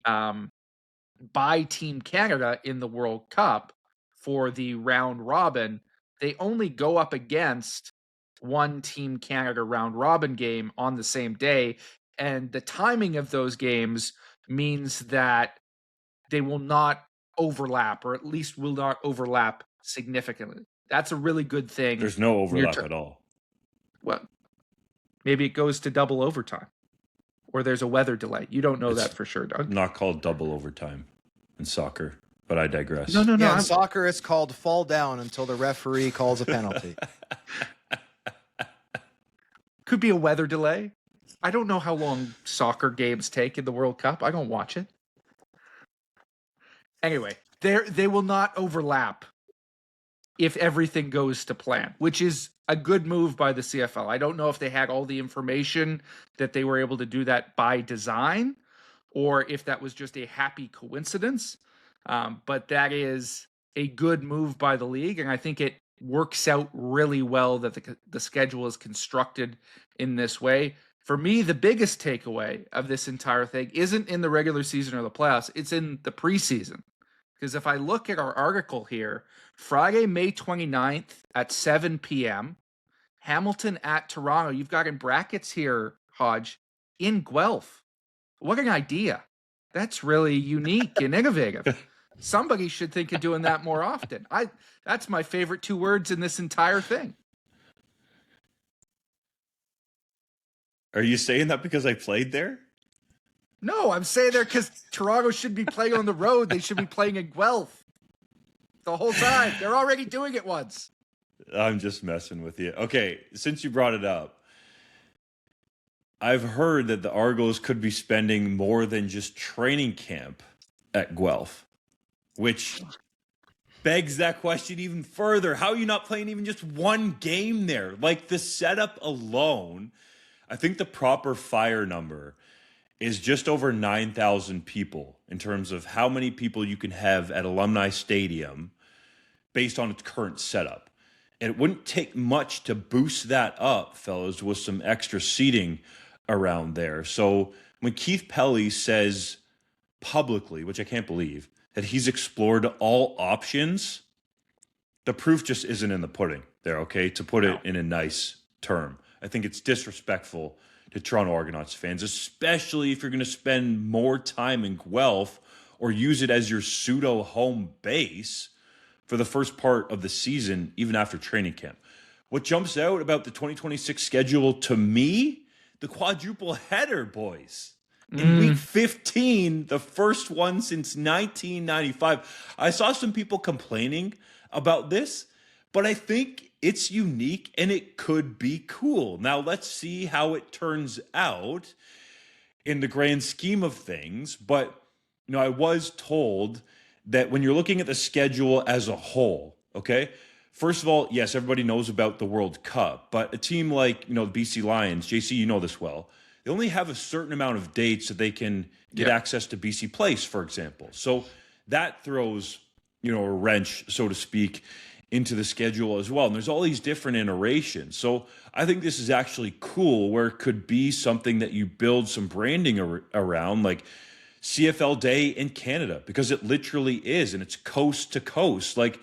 S3: by Team Canada in the World Cup for the round robin, they only go up against one Team Canada round robin game on the same day. And the timing of those games means that they will not overlap, or at least will not overlap significantly. That's a really good thing.
S1: There's no overlap at all.
S3: Well, maybe it goes to double overtime, or there's a weather delay. You don't know that for sure, Doug.
S1: Not called double overtime in soccer, but I digress.
S3: No.
S2: Yeah, in soccer, it's called fall down until the referee calls a penalty.
S3: Could be a weather delay. I don't know how long soccer games take in the World Cup. I don't watch it. Anyway, they will not overlap if everything goes to plan, which is a good move by the CFL. I don't know if they had all the information that they were able to do that by design, or if that was just a happy coincidence. But that is a good move by the league, and I think it works out really well that the schedule is constructed in this way. For me, the biggest takeaway of this entire thing isn't in the regular season or the playoffs, it's in the preseason. Because if I look at our article here, Friday, May 29th at 7 p.m., Hamilton at Toronto. You've got in brackets here, Hodge, in Guelph. What an idea. That's really unique and innovative. Somebody should think of doing that more often. That's my favorite 2 words in this entire thing.
S1: Are you saying that because I played there?
S3: No, I'm saying there because Toronto should be playing on the road. They should be playing in Guelph the whole time. They're already doing it once.
S1: I'm just messing with you. Okay, since you brought it up, I've heard that the Argos could be spending more than just training camp at Guelph, which begs that question even further. How are you not playing even just one game there? Like, the setup alone, I think the proper fire number is just over 9,000 people in terms of how many people you can have at Alumni Stadium based on its current setup. And it wouldn't take much to boost that up, fellas, with some extra seating around there. So when Keith Pelly says publicly, which I can't believe, that he's explored all options, the proof just isn't in the pudding there, okay? To put it in a nice term. I think it's disrespectful to Toronto Argonauts fans, especially if you're going to spend more time in Guelph or use it as your pseudo home base for the first part of the season, even after training camp. What jumps out about the 2026 schedule to me, the quadruple header, boys. In week 15, the first one since 1995. I saw some people complaining about this, but I think it's unique and it could be cool. Now, let's see how it turns out in the grand scheme of things. But, I was told that when you're looking at the schedule as a whole, okay, first of all, yes, everybody knows about the World Cup, but a team like, the BC Lions, JC, you know this well, they only have a certain amount of dates that they can get access to BC Place, for example. So that throws, a wrench, so to speak, into the schedule as well. And there's all these different iterations. So I think this is actually cool, where it could be something that you build some branding around, like CFL Day in Canada, because it literally is, and it's coast to coast. Like,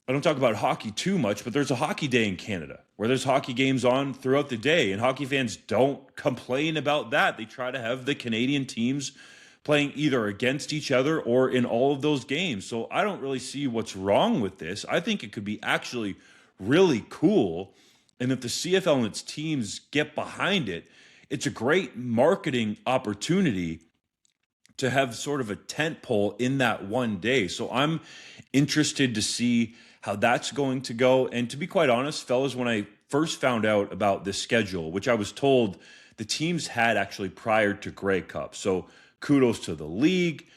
S1: I don't talk about hockey too much, but there's a hockey day in Canada where there's hockey games on throughout the day, and hockey fans don't complain about that. They try to have the Canadian teams playing either against each other or in all of those games. So I don't really see what's wrong with this. I think it could be actually really cool. And if the CFL and its teams get behind it, it's a great marketing opportunity to have sort of a tent pole in that one day. So I'm interested to see how that's going to go. And to be quite honest, fellas, when I first found out about this schedule, which I was told the teams had actually prior to Grey Cup. So kudos to the league,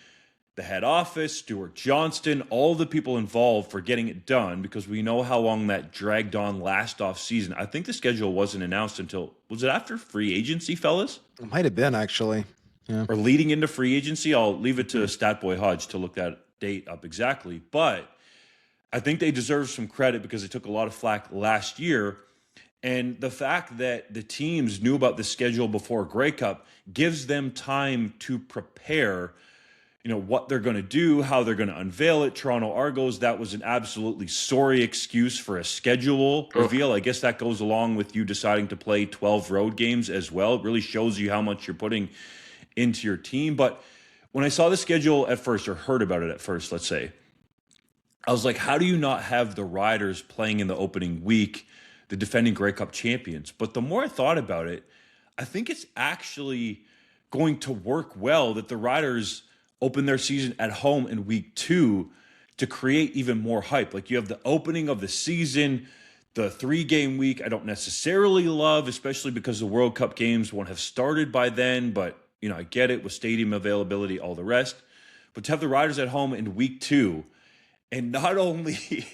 S1: the head office, Stuart Johnston, all the people involved for getting it done, because we know how long that dragged on last off season. I think the schedule wasn't announced until, was it after free agency, fellas?
S2: It might have been, actually. Yeah.
S1: Or leading into free agency. I'll leave it to Statboy Hodge to look that date up exactly. But I think they deserve some credit because they took a lot of flack last year. And the fact that the teams knew about the schedule before Grey Cup gives them time to prepare, what they're going to do, how they're going to unveil it. Toronto Argos, that was an absolutely sorry excuse for a schedule reveal. I guess that goes along with you deciding to play 12 road games as well. It really shows you how much you're putting into your team. But when I saw the schedule at first, or heard about it at first, let's say, I was like, how do you not have the Riders playing in the opening week, the defending Grey Cup champions? But the more I thought about it, I think it's actually going to work well that the Riders open their season at home in week 2 to create even more hype. Like, you have the opening of the season, the 3-game week I don't necessarily love, especially because the World Cup games won't have started by then, but I get it with stadium availability, all the rest. But to have the Riders at home in week 2, and not only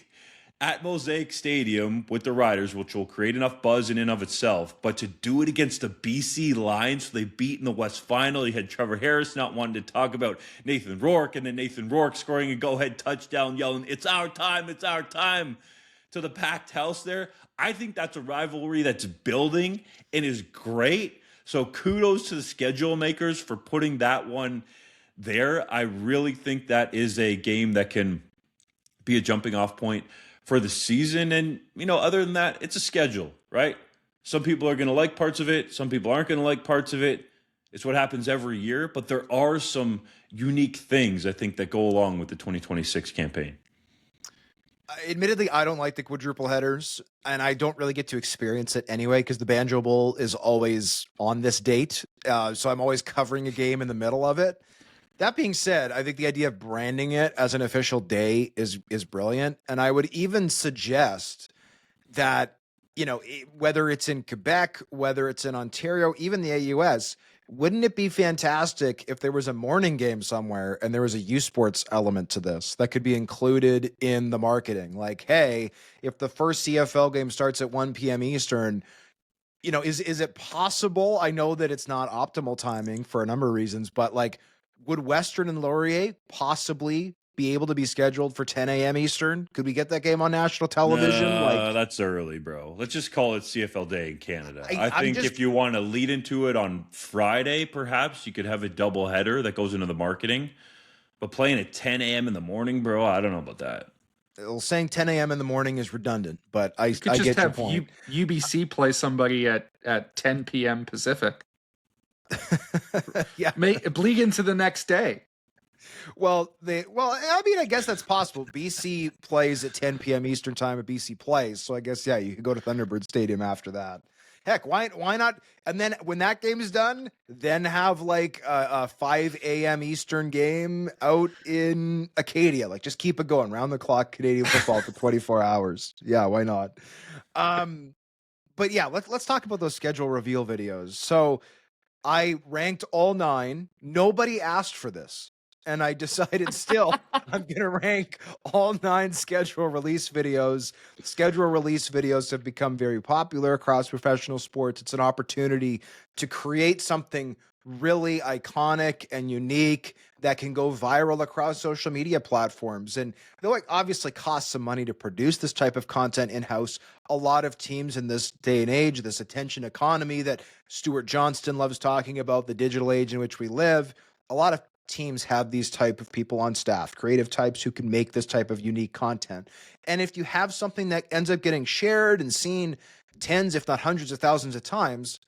S1: at Mosaic Stadium with the Riders, which will create enough buzz in and of itself, but to do it against the BC Lions, so they beat in the West Final. You had Trevor Harris not wanting to talk about Nathan Rourke, and then Nathan Rourke scoring a go-ahead touchdown, yelling, it's our time, to the packed house there. I think that's a rivalry that's building and is great. So kudos to the schedule makers for putting that one there. I really think that is a game that can be a jumping off point for the season. And, other than that, it's a schedule, right? Some people are going to like parts of it. Some people aren't going to like parts of it. It's what happens every year. But there are some unique things, I think, that go along with the 2026 campaign.
S2: Admittedly, I don't like the quadruple headers, and I don't really get to experience it anyway because the Banjo Bowl is always on this date. So I'm always covering a game in the middle of it. That being said, I think the idea of branding it as an official day is brilliant. And I would even suggest that, whether it's in Quebec, whether it's in Ontario, even the AUS, wouldn't it be fantastic if there was a morning game somewhere and there was a U Sports element to this that could be included in the marketing? Like, hey, if the first CFL game starts at 1 p.m. Eastern, is it possible? I know that it's not optimal timing for a number of reasons, but would Western and Laurier possibly be able to be scheduled for 10 a.m. Eastern? Could we get that game on national television?
S1: That's early, bro. Let's just call it CFL Day in Canada. I
S2: I'm
S1: think
S2: just-
S1: if you want to lead into it on Friday, perhaps you could have a double header that goes into the marketing. But playing at 10 a.m. in the morning, bro, I don't know about that.
S2: Well, saying 10 a.m. in the morning is redundant, but I
S3: could
S2: get
S3: just
S2: your
S3: have
S2: point.
S3: UBC play somebody at 10 p.m. Pacific.
S2: Yeah.
S3: Bleed into the next day.
S2: Well, I mean, I guess that's possible. BC plays at 10 p.m. Eastern time at BC plays, so I guess you could go to Thunderbird Stadium after that. Heck, why not? And then when that game is done, then have like a 5 a.m. Eastern game out in Acadia. Like, just keep it going, round the clock Canadian football for 24 hours. Yeah, why not? But yeah, let's talk about those schedule reveal videos. So I ranked all 9. Nobody asked for this. And I decided still I'm going to rank all 9 schedule release videos. Schedule release videos have become very popular across professional sports. It's an opportunity to create something really iconic and unique that can go viral across social media platforms. And though it obviously costs some money to produce this type of content in-house, a lot of teams in this day and age, this attention economy that Stuart Johnston loves talking about, the digital age in which we live, a lot of teams have these type of people on staff, creative types who can make this type of unique content. And if you have something that ends up getting shared and seen tens, if not hundreds of thousands of times,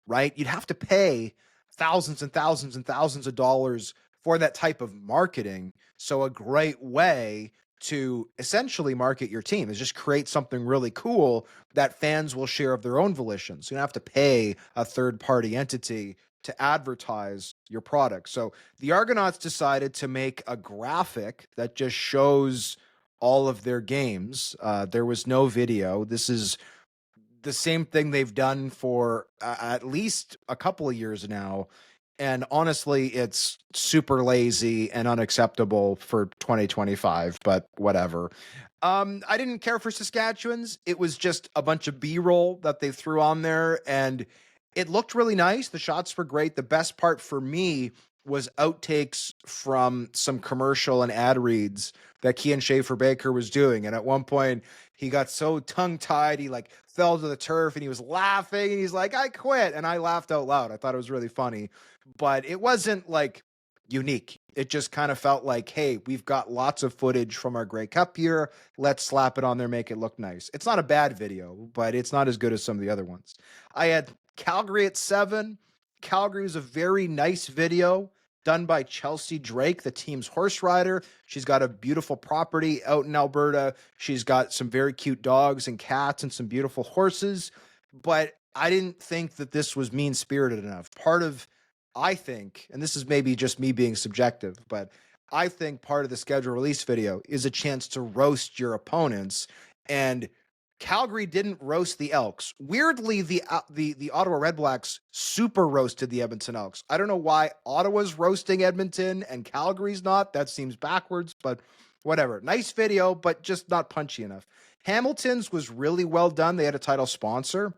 S2: right, you'd have to pay thousands and thousands and thousands of dollars for that type of marketing. So a great way to essentially market your team is just create something really cool that fans will share of their own volition. So you don't have to pay a third-party entity to advertise your product. So the Argonauts decided to make a graphic that just shows all of their games. There was no video. This is the same thing they've done for at least a couple of years now. And honestly, it's super lazy and unacceptable for 2025, but whatever. I didn't care for Saskatchewan's. It was just a bunch of B-roll that they threw on there, and it looked really nice. The shots were great. The best part for me was outtakes from some commercial and ad reads that Kian Schaefer-Baker was doing. And at one point, he got so tongue-tied, he like fell to the turf and he was laughing and he's like, I quit. And I laughed out loud. I thought it was really funny, but it wasn't like unique. It just kind of felt like, hey, we've got lots of footage from our Grey Cup year. Let's slap it on there, make it look nice. It's not a bad video, but it's not as good as some of the other ones. I had Calgary at 7. Calgary was a very nice video done by Chelsea Drake, the team's horse rider. She's got a beautiful property out in Alberta. She's got some very cute dogs and cats and some beautiful horses. But I didn't think that this was mean-spirited enough. I think, and this is maybe just me being subjective, but I think part of the schedule release video is a chance to roast your opponents. And Calgary didn't roast the Elks. Weirdly, the Ottawa Redblacks super roasted the Edmonton Elks. I don't know why Ottawa's roasting Edmonton and Calgary's not. That seems backwards, but whatever. Nice video, but just not punchy enough. Hamilton's was really well done. They had a title sponsor.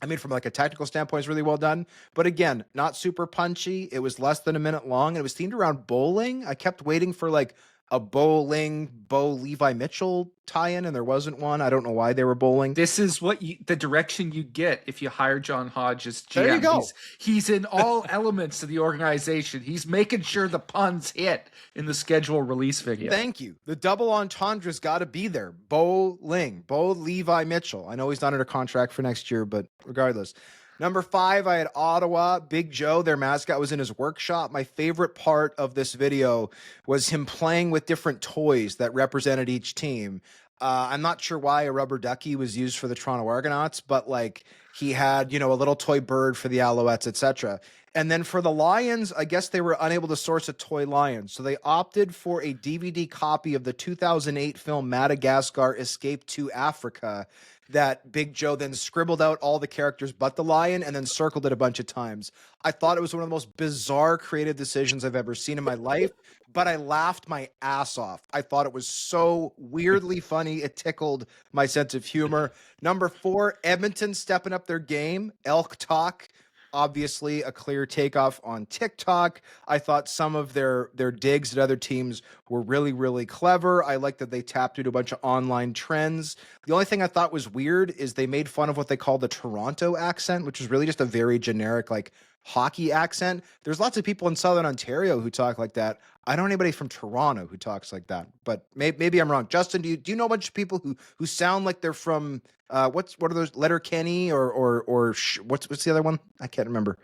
S2: I mean, from like a technical standpoint, it's really well done. But again, not super punchy. It was less than a minute long, and it was themed around bowling. I kept waiting for like a Bo Levi Mitchell tie-in, and there wasn't one. I don't know why they were bowling.
S3: This is the direction you get if you hire John Hodge as GM.
S2: There you go.
S3: He's in all elements of the organization. He's making sure the puns hit in the schedule release video.
S2: Thank you. The double entendra's got to be there. Bo Levi Mitchell. I know he's not under contract for next year, but regardless. Number 5, I had Ottawa. Big Joe, their mascot, was in his workshop. My favorite part of this video was him playing with different toys that represented each team. I'm not sure why a rubber ducky was used for the Toronto Argonauts, but like he had, a little toy bird for the Alouettes, etc. And then for the Lions, I guess they were unable to source a toy lion, so they opted for a DVD copy of the 2008 film Madagascar Escape to Africa that Big Joe then scribbled out all the characters but the lion and then circled it a bunch of times. I thought it was one of the most bizarre creative decisions I've ever seen in my life, but I laughed my ass off. I thought it was so weirdly funny. It tickled my sense of humor. Number 4, Edmonton stepping up their game. Elk Talk. obviously a clear takeoff on TikTok. I thought some of their digs at other teams were really, really clever. I like that they tapped into a bunch of online trends. The only thing I thought was weird is they made fun of what they call the Toronto accent, which is really just a very generic, like, hockey accent. There's lots of people in Southern Ontario who talk like that. I don't know anybody from Toronto who talks like that, but maybe I'm wrong. Justin, do you know a bunch of people who sound like they're from what are those, Letterkenny or what's the other one? I can't remember.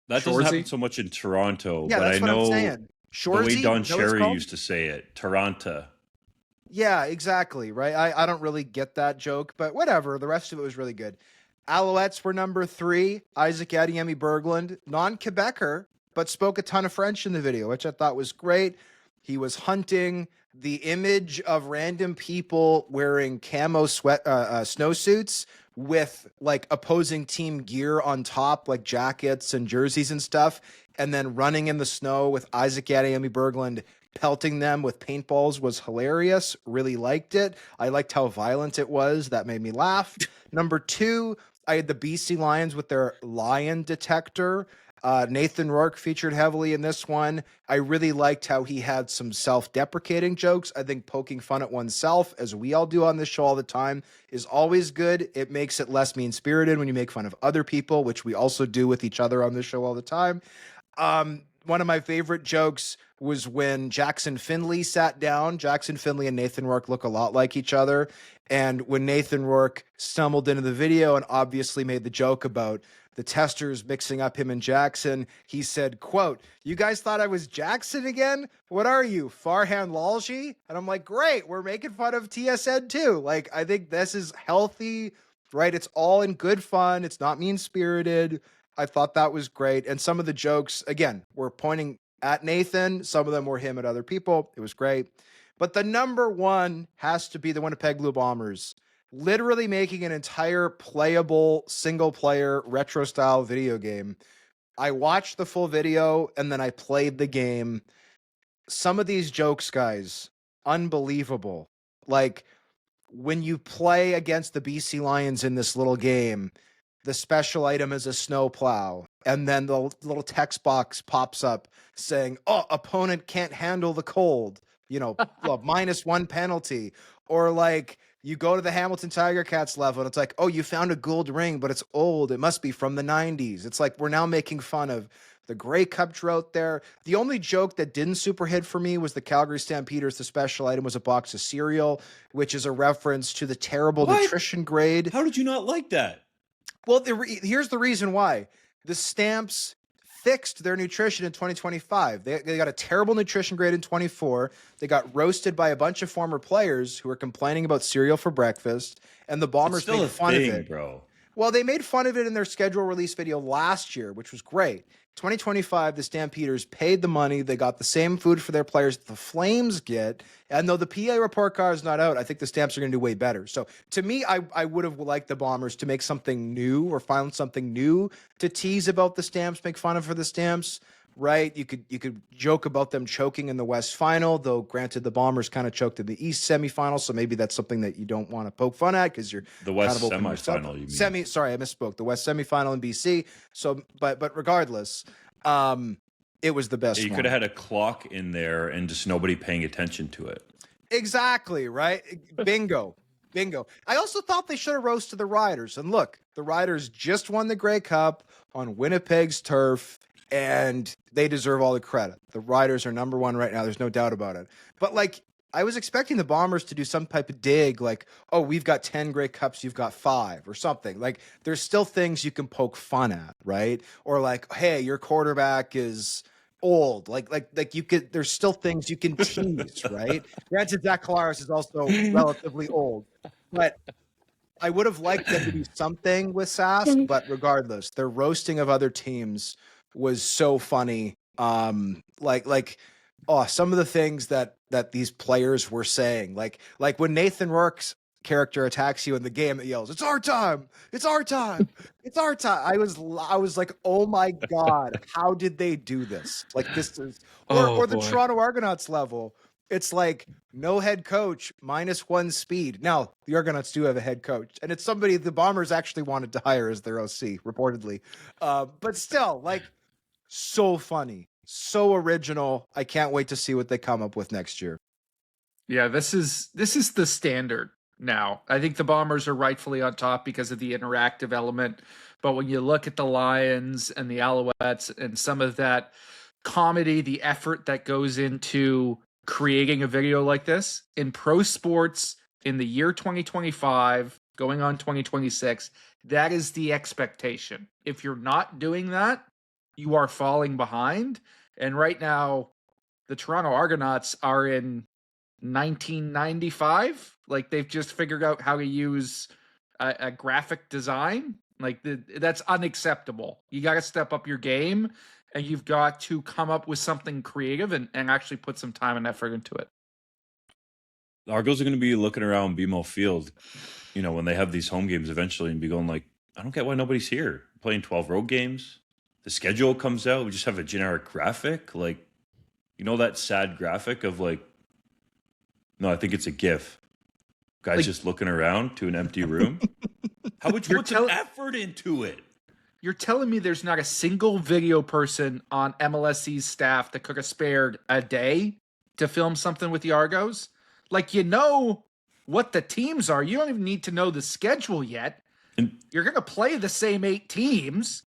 S1: That doesn't
S3: Shoresy?
S1: happen so much in Toronto,
S2: Yeah,
S1: but
S2: that's
S1: I
S2: what I'm
S1: know
S2: saying.
S1: the way
S2: Shoresy?
S1: Don
S2: Is that what it's
S1: Cherry
S2: called?
S1: used to say it, Toronto.
S2: Yeah, exactly. Right. I don't really get that joke, but whatever. The rest of it was really good. Alouettes were number 3. Isaac Adiemi Berglund, non-Quebecer, but spoke a ton of French in the video, which I thought was great. He was hunting. The image of random people wearing camo snowsuits with like opposing team gear on top, like jackets and jerseys and stuff, and then running in the snow with Isaac Adiemi Berglund pelting them with paintballs was hilarious. Really liked it. I liked how violent it was. That made me laugh. Number 2, I had the BC Lions with their lion detector. Nathan Rourke featured heavily in this one. I really liked how he had some self-deprecating jokes. I think poking fun at oneself, as we all do on this show all the time, is always good. It makes it less mean-spirited when you make fun of other people, which we also do with each other on this show all the time. One of my favorite jokes was when Jackson Finley sat down. Jackson Finley and Nathan Rourke look a lot like each other. And when Nathan Rourke stumbled into the video and obviously made the joke about the testers mixing up him and Jackson, he said, quote, "You guys thought I was Jackson again? What are you, Farhan Lalji?" And I'm like, great, we're making fun of TSN too. Like, I think this is healthy, right? It's all in good fun. It's not mean-spirited. I thought that was great. And some of the jokes, again, were pointing at Nathan. Some of them were him at other people. It was great. But the number one has to be the Winnipeg Blue Bombers, literally making an entire playable single-player retro-style video game. I watched the full video and then I played the game. Some of these jokes, guys, unbelievable. Like, when you play against the BC Lions in this little game, the special item is a snowplow, and then the little text box pops up saying, "Oh, opponent can't handle the cold," -1 penalty. Or like, you go to the Hamilton Tiger Cats level and it's like, "Oh, you found a gold ring, but it's old. It must be from the 90s. It's like, we're now making fun of the Grey Cup drought there. The only joke that didn't super hit for me was the Calgary Stampeders. The special item was a box of cereal, which is a reference to the terrible
S1: What?
S2: nutrition grade.
S1: How did you not like that?
S2: Well, here's the reason why. The Stamps fixed their nutrition in 2025. They got a terrible nutrition grade in 24. They got roasted by a bunch of former players who were complaining about cereal for breakfast, and the Bombers
S1: It's still
S2: made
S1: a
S2: fun
S1: thing,
S2: of it.
S1: bro.
S2: Well, they made fun of it in their schedule release video last year, which was great. 2025, the Stampeders paid the money. They got the same food for their players that the Flames get. And though the PA report card is not out, I think the Stamps are going to do way better. So to me, I would have liked the Bombers to make something new or find something new to tease about the Stamps, make fun of for the Stamps. Right, you could joke about them choking in the West Final, though granted the Bombers kind of choked in the East semifinal, so maybe that's something that you don't want to poke fun at because you're
S1: The West
S2: kind of opening yourself up.
S1: semifinal, you mean?
S2: Sorry, I misspoke. The West semifinal in BC. So, but regardless, it was the best.
S1: You
S2: one.
S1: could have had a clock in there and just nobody paying attention to it.
S2: Exactly, right? Bingo. Bingo. I also thought they should have roasted the Riders. And look, the Riders just won the Grey Cup on Winnipeg's turf, and they deserve all the credit. The Riders are number one right now. There's no doubt about it. But like, I was expecting the Bombers to do some type of dig, like, "Oh, we've got 10 Grey Cups, you've got 5," or something. Like, there's still things you can poke fun at, right? Or like, "Hey, your quarterback is old." Like you could. There's still things you can tease, right? Granted, Zach Collaros is also relatively old, but I would have liked them to do something with Sask. But regardless, their roasting of other teams was so funny. Some of the things that these players were saying, like when Nathan Rourke's character attacks you in the game, that yells, "It's our time! It's our time! It's our time!" I was like, oh my god, how did they do this? Like, this is, or the
S3: boy.
S2: Toronto Argonauts level It's like no head coach, -1 speed. Now, the Argonauts do have a head coach, and it's somebody the Bombers actually wanted to hire as their OC, reportedly. But still, like, so funny, so original. I can't wait to see what they come up with next year.
S3: Yeah, this is the standard now. I think the Bombers are rightfully on top because of the interactive element. But when you look at the Lions and the Alouettes and some of that comedy, the effort that goes into creating a video like this in pro sports in the year 2025, going on 2026, that is the expectation. If you're not doing that, you are falling behind. And right now, the Toronto Argonauts are in 1995. Like, they've just figured out how to use a graphic design. Like, that's unacceptable. You got to step up your game, and you've got to come up with something creative and actually put some time and effort into it.
S1: The Argos are going to be looking around BMO Field, you know, when they have these home games eventually, and be going like, I don't get why nobody's here. We're playing 12 road games. The schedule comes out. We just have a generic graphic. Like, you know, that sad graphic of like, no, I think it's a GIF. Guys
S3: Like,
S1: just looking around to an empty room. How would you put some effort into it?
S3: You're telling me there's not a single video person on MLSC's staff that could have spared a day to film something with the Argos? Like, you know what the teams are. You don't even need to know the schedule yet.
S1: And
S3: You're going to play the same 8 teams.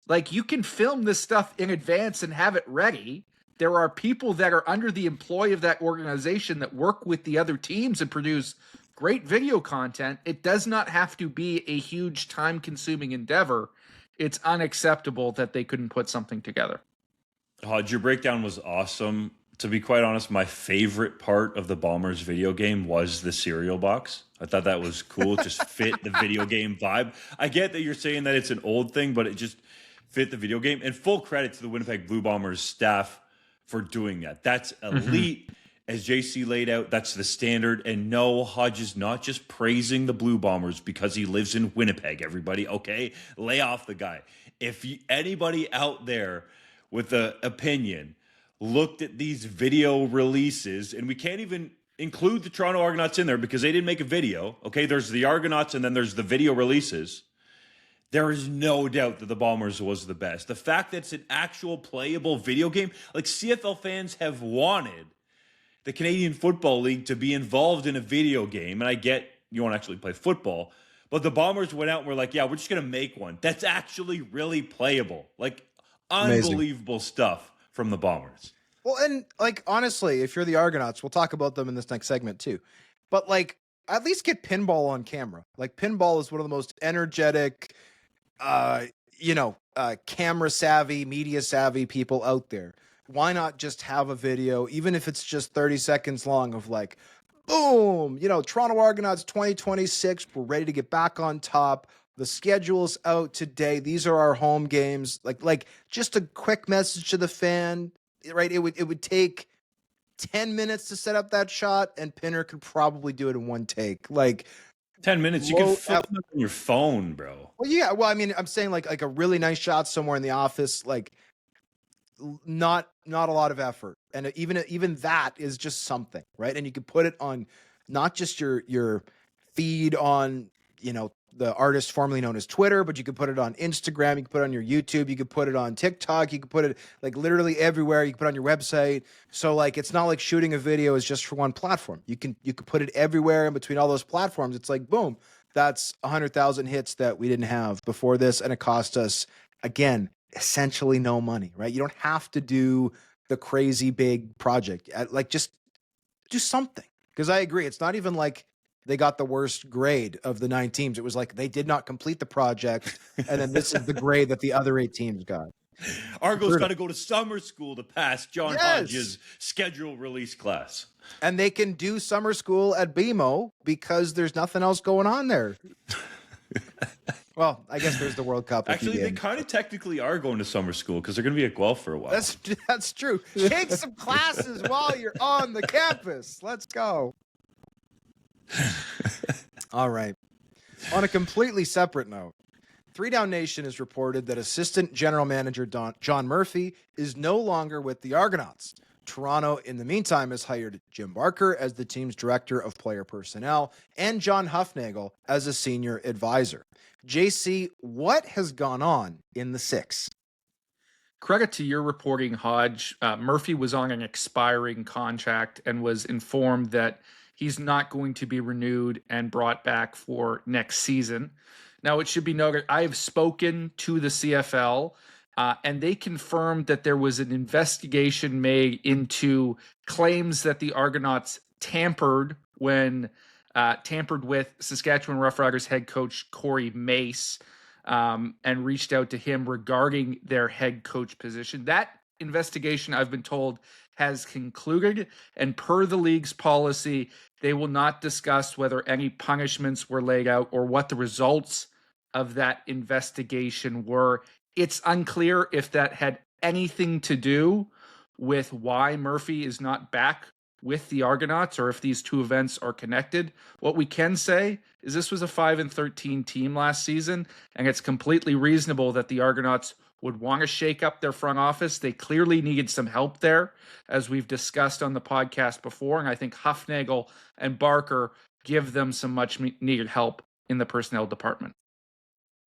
S3: Like, you can film this stuff in advance and have it ready. There are people that are under the employ of that organization that work with the other teams and produce great video content. It does not have to be a huge time-consuming endeavor. It's unacceptable that they couldn't put something together.
S1: Hodge, your breakdown was awesome. To be quite honest, my favorite part of the Bombers video game was the cereal box. I thought that was cool. It just fit the video game vibe. I get that you're saying that it's an old thing, but it just fit the video game. And full credit to the Winnipeg Blue Bombers staff for doing that. That's elite. As JC laid out, that's the standard. And no, Hodge is not just praising the Blue Bombers because he lives in Winnipeg, everybody. Okay, lay off the guy. If anybody out there with an opinion looked at these video releases, and we can't even include the Toronto Argonauts in there because they didn't make a video. Okay, there's the Argonauts and then there's the video releases. There is no doubt that the Bombers was the best. The fact that it's an actual playable video game, like CFL fans have wanted the Canadian Football League to be involved in a video game, and I get you won't actually play football, but the Bombers went out and were like, yeah, we're just going to make one that's actually really playable. Like, unbelievable stuff from the Bombers.
S2: Well, and like, honestly, if you're the Argonauts, we'll talk about them in this next segment too. But like, at least get pinball on camera. Like, pinball is one of the most energetic, camera savvy, media savvy people out there. Why not just have a video, even if it's just 30 seconds long, of like, boom, Toronto Argonauts 2026, we're ready to get back on top. The schedule's out today. These are our home games. Like just a quick message to the fan, right? It would take 10 minutes to set up that shot, and Pinner could probably do it in one take. Like
S1: 10 minutes, you can film it on your phone, bro.
S2: Well, yeah. Well, I mean, I'm saying like a really nice shot somewhere in the office, like not a lot of effort, and even that is just something, right? And you could put it on not just your feed on the artist formerly known as Twitter, but you could put it on Instagram, you could put it on your YouTube, you could put it on TikTok, you could put it like literally everywhere. You could put it on your website. So like, it's not like shooting a video is just for one platform. You could put it everywhere in between all those platforms. It's like, boom, that's 100,000 hits that we didn't have before this, and it cost us, again, essentially no money, right? You don't have to do the crazy big project. Like, just do something. Because I agree, it's not even like they got the worst grade of the 9 teams. It was like they did not complete the project, and then this is the grade that the other 8 teams got.
S1: Argos got to go to summer school to pass John Hodge's schedule release class.
S2: And they can do summer school at BMO because there's nothing else going on there. Well, I guess there's the World Cup.
S1: Actually, they kind of technically are going to summer school because they're going to be at Guelph for a while.
S2: That's true. Take some classes while you're on the campus. Let's go. All right. On a completely separate note, 3DownNation has reported that assistant general manager John Murphy is no longer with the Argonauts. Toronto, in the meantime, has hired Jim Barker as the team's director of player personnel and John Hufnagel as a senior advisor. JC, what has gone on in the six?
S3: Credit to your reporting, Hodge. Murphy was on an expiring contract and was informed that he's not going to be renewed and brought back for next season. Now, it should be noted, I have spoken to the CFL, and they confirmed that there was an investigation made into claims that the Argonauts tampered with Saskatchewan Roughriders head coach Corey Mace, and reached out to him regarding their head coach position. That investigation, I've been told, has concluded, and per the league's policy, they will not discuss whether any punishments were laid out or what the results of that investigation were. It's unclear if that had anything to do with why Murphy is not back with the Argonauts or if these two events are connected. What we can say is this was a 5-13 team last season, and it's completely reasonable that the Argonauts would want to shake up their front office. They clearly needed some help there, as we've discussed on the podcast before, and I think Hufnagel and Barker give them some much needed help in the personnel department.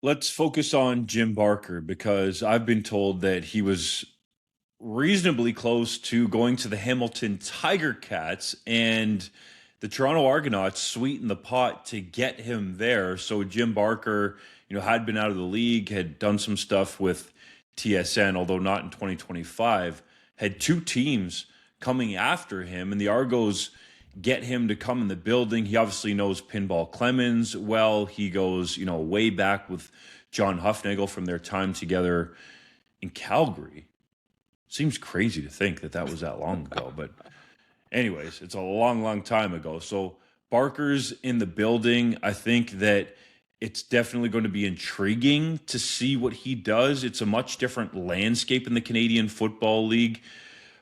S1: Let's focus on Jim Barker, because I've been told that he was reasonably close to going to the Hamilton Tiger Cats, and the Toronto Argonauts sweetened the pot to get him there. So Jim Barker, had been out of the league, had done some stuff with TSN, although not in 2025, had two teams coming after him, and the Argos get him to come in the building. He obviously knows Pinball Clemens well. He goes, way back with John Hufnagel from their time together in Calgary. Seems crazy to think that was that long ago, but anyways, it's a long, long time ago. So Barker's in the building. I think that it's definitely going to be intriguing to see what he does. It's a much different landscape in the Canadian Football League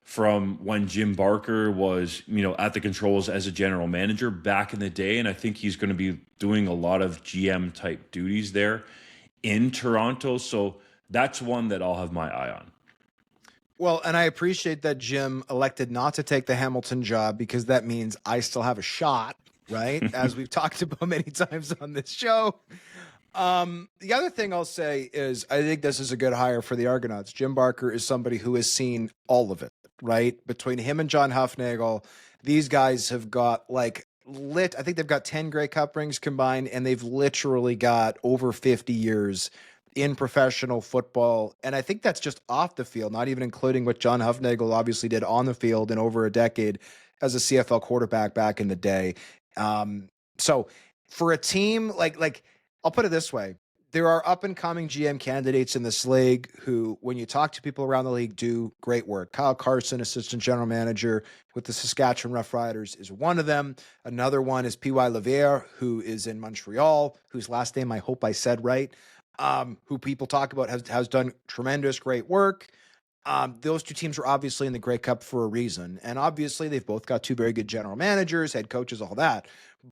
S1: from when Jim Barker was, at the controls as a general manager back in the day. And I think he's going to be doing a lot of GM type duties there in Toronto. So that's one that I'll have my eye on.
S2: Well, and I appreciate that Jim elected not to take the Hamilton job, because that means I still have a shot, right? As we've talked about many times on this show. The other thing I'll say is I think this is a good hire for the Argonauts. Jim Barker is somebody who has seen all of it, right? Between him and John Hufnagel, these guys have got I think they've got 10 Grey Cup rings combined, and they've literally got over 50 years in professional football. And I think that's just off the field, not even including what John Hufnagel obviously did on the field in over a decade as a CFL quarterback back in the day. So for a team like I'll put it this way. There are up-and-coming GM candidates in this league who, when you talk to people around the league, do great work. Kyle Carson, assistant general manager with the Saskatchewan Roughriders, is one of them. Another one is P.Y. Levier, who is in Montreal, whose last name I hope I said right, who people talk about has done tremendous, great work. Those two teams are obviously in the Grey Cup for a reason. And obviously they've both got two very good general managers, head coaches, all that.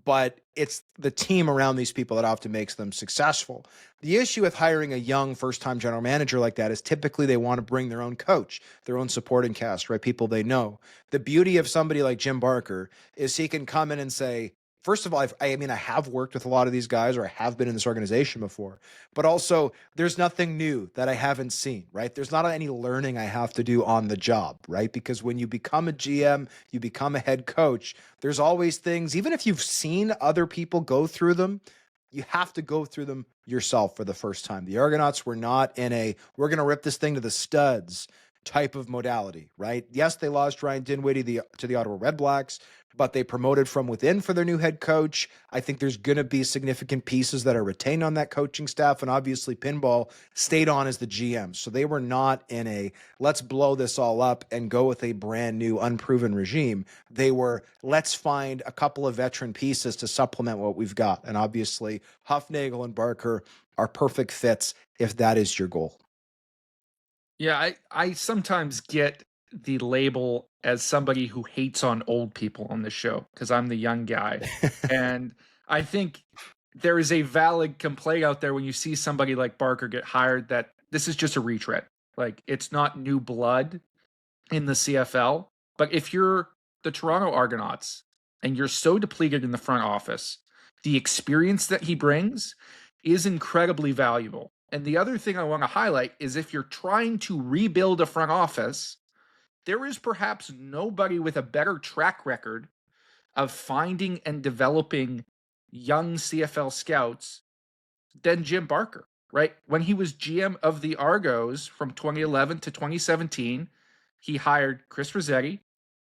S2: But it's the team around these people that often makes them successful. The issue with hiring a young first-time general manager like that is typically they want to bring their own coach, their own supporting cast, right? People they know. The beauty of somebody like Jim Barker is he can come in and say, first of all, I have worked with a lot of these guys, or I have been in this organization before, but also there's nothing new that I haven't seen, right? There's not any learning I have to do on the job, right? Because when you become a GM, you become a head coach, there's always things, even if you've seen other people go through them, you have to go through them yourself for the first time. The Argonauts were not in a, we're going to rip this thing to the studs type of modality, right? Yes, they lost Ryan Dinwiddie to the Ottawa Red Blacks, but they promoted from within for their new head coach. I think there's going to be significant pieces that are retained on that coaching staff, and obviously Pinball stayed on as the GM. So they were not in a, let's blow this all up and go with a brand new, unproven regime. They were, let's find a couple of veteran pieces to supplement what we've got. And obviously Hufnagel and Barker are perfect fits if that is your goal.
S3: Yeah, I sometimes get the label as somebody who hates on old people on the show because I'm the young guy. And I think there is a valid complaint out there when you see somebody like Barker get hired that this is just a retread. Like, it's not new blood in the CFL. But if you're the Toronto Argonauts and you're so depleted in the front office, the experience that he brings is incredibly valuable. And the other thing I want to highlight is if you're trying to rebuild a front office, there is perhaps nobody with a better track record of finding and developing young CFL scouts than Jim Barker, right? When he was GM of the Argos from 2011 to 2017, he hired Chris Rossetti,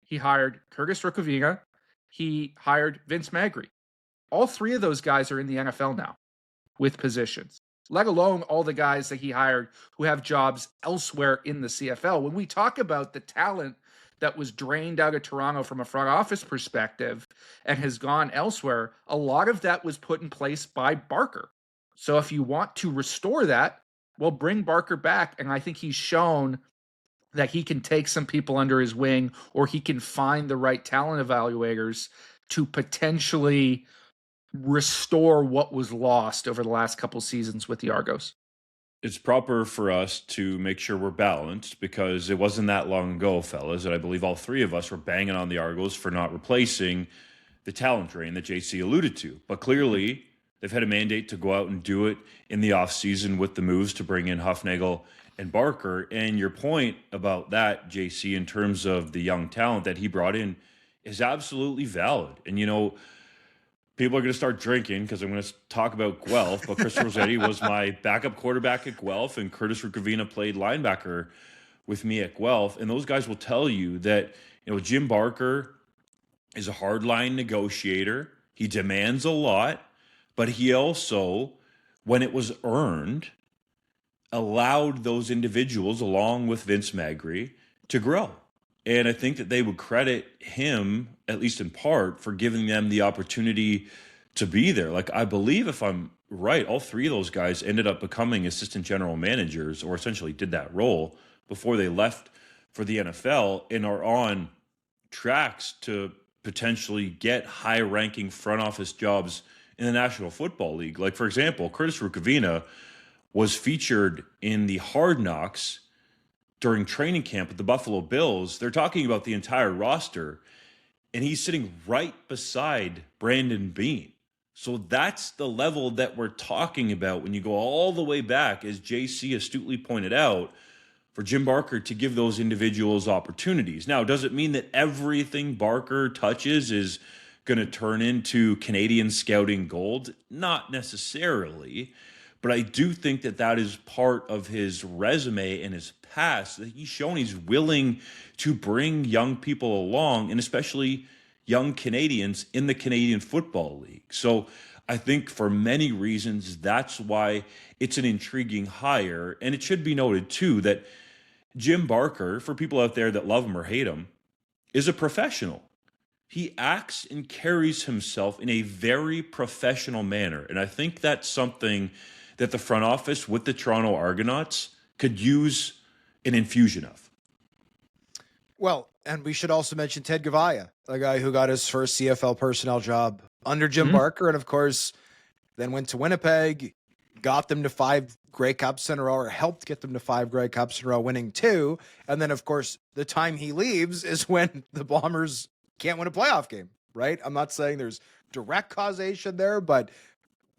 S3: he hired Curtis Rukavina, he hired Vince Magri. All three of those guys are in the NFL now with positions, let alone all the guys that he hired who have jobs elsewhere in the CFL. When we talk about the talent that was drained out of Toronto from a front office perspective and has gone elsewhere, a lot of that was put in place by Barker. So if you want to restore that, well, bring Barker back. And I think he's shown that he can take some people under his wing, or he can find the right talent evaluators to potentially restore what was lost over the last couple seasons with the Argos.
S1: It's proper for us to make sure we're balanced, because it wasn't that long ago, fellas, that I believe all three of us were banging on the Argos for not replacing the talent drain that JC alluded to. But clearly, they've had a mandate to go out and do it in the offseason with the moves to bring in Hufnagel and Barker. And your point about that, JC, in terms of the young talent that he brought in is absolutely valid. And, you know, people are going to start drinking because I'm going to talk about Guelph, but Chris Rossetti was my backup quarterback at Guelph, and Curtis Rukavina played linebacker with me at Guelph. And those guys will tell you that, you know, Jim Barker is a hardline negotiator. He demands a lot, but he also, when it was earned, allowed those individuals, along with Vince Magri, to grow. And I think that they would credit him, at least in part, for giving them the opportunity to be there. Like, I believe, if I'm right, all three of those guys ended up becoming assistant general managers, or essentially did that role before they left for the NFL, and are on tracks to potentially get high-ranking front office jobs in the National Football League. Like, for example, Curtis Rukavina was featured in the Hard Knocks during training camp with the Buffalo Bills. They're talking about the entire roster, and he's sitting right beside Brandon Beane. So that's the level that we're talking about when you go all the way back, as JC astutely pointed out, for Jim Barker to give those individuals opportunities. Now, does it mean that everything Barker touches is going to turn into Canadian scouting gold? Not necessarily. But I do think that that is part of his resume and his past, that he's shown he's willing to bring young people along, and especially young Canadians in the Canadian Football League. So I think for many reasons, that's why it's an intriguing hire. And it should be noted, too, that Jim Barker, for people out there that love him or hate him, is a professional. He acts and carries himself in a very professional manner. And I think that's something that the front office with the Toronto Argonauts could use an infusion of.
S2: Well, and we should also mention Ted Gavaya, the guy who got his first CFL personnel job under Jim Barker, and of course, then went to Winnipeg, got them to 5 Grey Cups in a row, or helped get them to 5 Grey Cups in a row, winning 2. And then, of course, the time he leaves is when the Bombers can't win a playoff game, right? I'm not saying there's direct causation there, but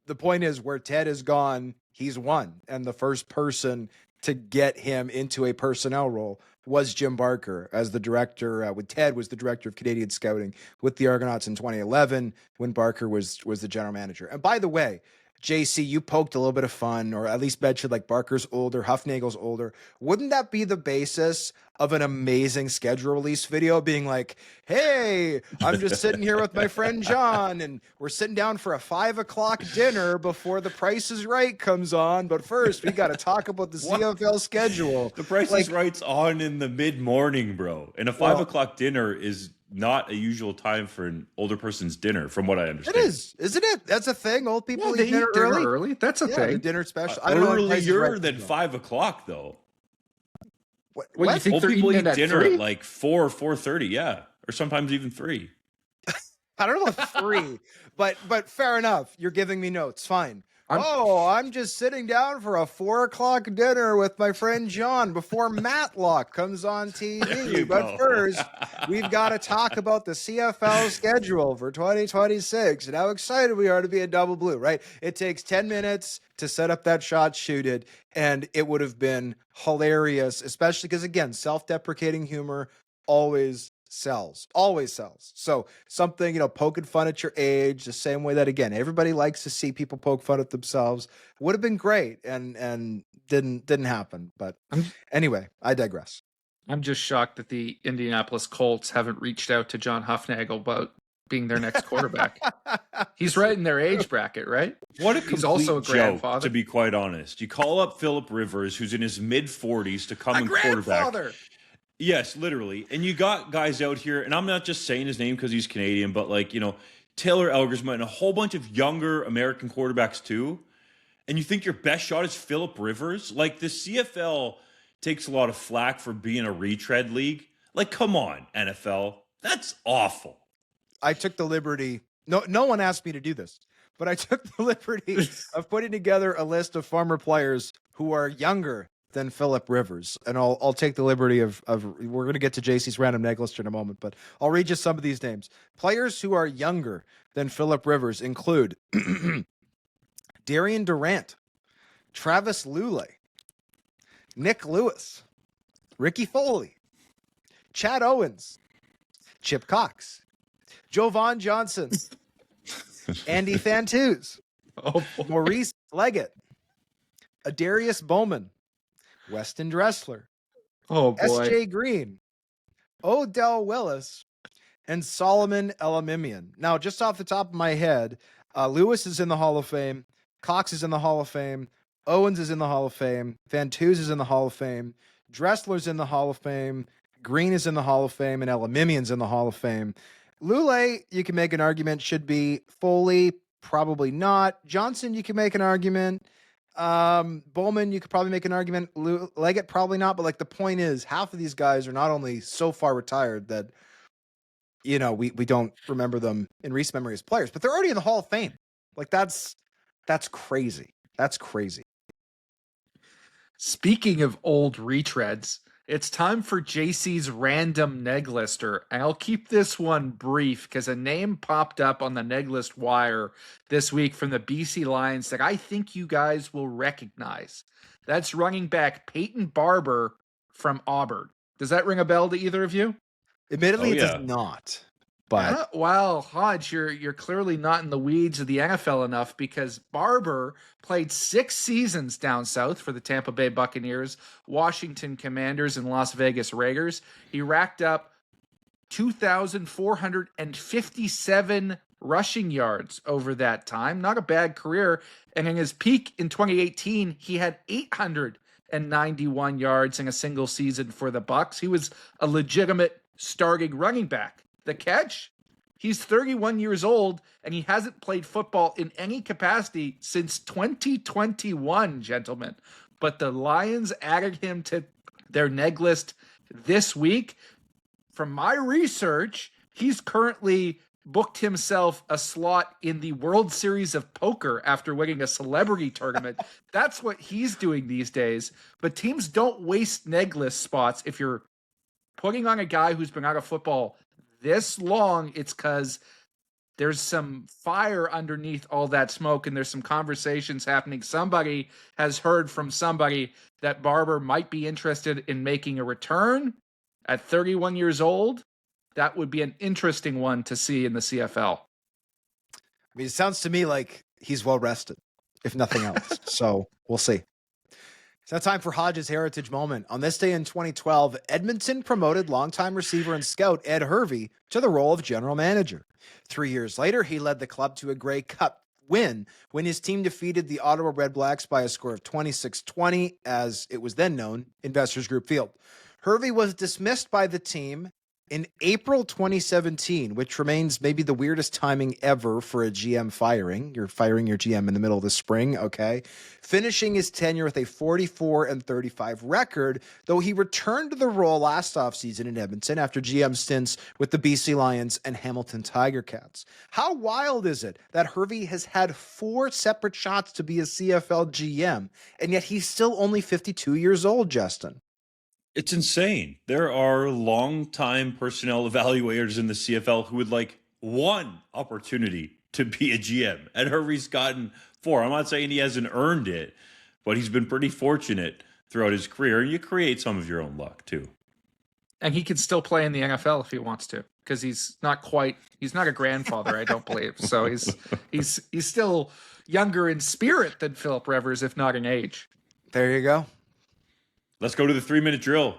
S2: the point is, where Ted has gone, he's won. And the first person to get him into a personnel role was Jim Barker, as the director, with Ted was the director of Canadian scouting with the Argonauts in 2011, when Barker was the general manager. And by the way, JC, you poked a little bit of fun, or at least mentioned like Barker's older, Hufnagel's older. Wouldn't that be the basis of an amazing schedule release video, being like, hey, I'm just sitting here with my friend John, and we're sitting down for a 5 o'clock dinner before The Price is Right comes on. But first, we got to talk about the CFL schedule.
S1: The Price is Right's on in the mid-morning, bro. And a 5 o'clock dinner is not a usual time for an older person's dinner, from what I understand.
S2: It is, isn't it? That's a thing. Old people
S3: They
S2: eat dinner early.
S3: That's a thing.
S2: The dinner special. I don't know.
S1: Earlier than 5 o'clock, though.
S3: What, you think
S1: Old
S3: they're
S1: people
S3: eating
S1: eat
S3: at
S1: dinner
S3: 3?
S1: at like 4, 4:30, yeah, or sometimes even 3.
S2: I don't know about 3, but fair enough. You're giving me notes. Fine. I'm just sitting down for a 4:00 dinner with my friend John before Matlock comes on TV. But first, we've got to talk about the CFL schedule for 2026 and how excited we are to be a double blue, right? It takes 10 minutes to set up that shot, shoot it, and it would have been hilarious, especially because, again, self-deprecating humor always sells. So something, poking fun at your age, the same way that, again, everybody likes to see people poke fun at themselves, would have been great and didn't happen. But anyway, I digress.
S3: I'm just shocked that the Indianapolis Colts haven't reached out to John Hufnagel about being their next quarterback. He's right in their age bracket, right?
S1: What a
S3: He's also a grandfather.
S1: Joke, to be quite honest. You call up Phillip Rivers, who's in his mid-40s, to come and quarterback. Yes, literally. And you got guys out here, and I'm not just saying his name because he's Canadian, but Taylor Elgersma and a whole bunch of younger American quarterbacks too. And you think your best shot is Phillip Rivers? Like, the CFL takes a lot of flack for being a retread league. Like, come on, NFL. That's awful.
S2: I took the liberty. No one asked me to do this, but I took the liberty of putting together a list of former players who are younger than Phillip Rivers. And I'll take the liberty of we're going to get to JC's random neg list in a moment, but I'll read you some of these names. Players who are younger than Phillip Rivers include Darian Durant, Travis Lulay, Nick Lewis, Ricky Foley, Chad Owens, Chip Cox, Jovan Johnson, Andy Fantuz, Maurice Leggett, Adarius Bowman, Weston Dressler, S.J. Green, Odell Willis, and Solomon Elamimian. Now, just off the top of my head, Lewis is in the Hall of Fame, Cox is in the Hall of Fame, Owens is in the Hall of Fame, Fantuz is in the Hall of Fame, Dressler's in the Hall of Fame, Green is in the Hall of Fame, and Elamimian's in the Hall of Fame. Lulay, you can make an argument, should be. Foley, probably not. Johnson, you can make an argument. Bowman, you could probably make an argument. Leggett, probably not. But the point is, half of these guys are not only so far retired that, we don't remember them in recent memory as players, but they're already in the Hall of Fame. That's crazy. That's crazy.
S3: Speaking of old retreads, it's time for JC's random neg lister, and I'll keep this one brief because a name popped up on the neg list wire this week from the BC Lions that I think you guys will recognize. That's running back Peyton Barber from Auburn. Does that ring a bell to either of you?
S2: Admittedly, it does not. But
S3: well, Hodge, you're clearly not in the weeds of the NFL enough because Barber played 6 seasons down south for the Tampa Bay Buccaneers, Washington Commanders, and Las Vegas Raiders. He racked up 2,457 rushing yards over that time. Not a bad career. And in his peak in 2018, he had 891 yards in a single season for the Bucs. He was a legitimate starting running back. The catch? He's 31 years old, and he hasn't played football in any capacity since 2021, gentlemen. But the Lions added him to their neg list this week. From my research, he's currently booked himself a slot in the World Series of Poker after winning a celebrity tournament. That's what he's doing these days. But teams don't waste neg list spots. If you're putting on a guy who's been out of football this long, it's because there's some fire underneath all that smoke and there's some conversations happening. Somebody has heard from somebody that Barber might be interested in making a return at 31 years old. That would be an interesting one to see in the CFL.
S2: I mean, it sounds to me like he's well rested, if nothing else. So we'll see. It's now time for Hodge's Heritage Moment. On this day in 2012, Edmonton promoted longtime receiver and scout Ed Hervey to the role of general manager. 3 years later, he led the club to a Grey Cup win when his team defeated the Ottawa Red Blacks by a score of 26-20, as it was then known, Investors Group Field. Hervey was dismissed by the team In April 2017, which remains maybe the weirdest timing ever for a GM firing. You're firing your GM in the middle of the spring, okay? Finishing his tenure with a 44-35 record, though he returned to the role last offseason in Edmonton after GM stints with the BC Lions and Hamilton Tiger Cats. How wild is it that Hervey has had 4 separate shots to be a CFL GM, and yet he's still only 52 years old, Justin?
S1: It's insane. There are long-time personnel evaluators in the CFL who would like one opportunity to be a GM, and Hervey's gotten 4. I'm not saying he hasn't earned it, but he's been pretty fortunate throughout his career, and you create some of your own luck too.
S3: And he can still play in the NFL if he wants to, because he's not a grandfather, I don't believe. So he's still younger in spirit than Philip Rivers, if not in age.
S2: There you go.
S1: Let's go to the 3-minute drill.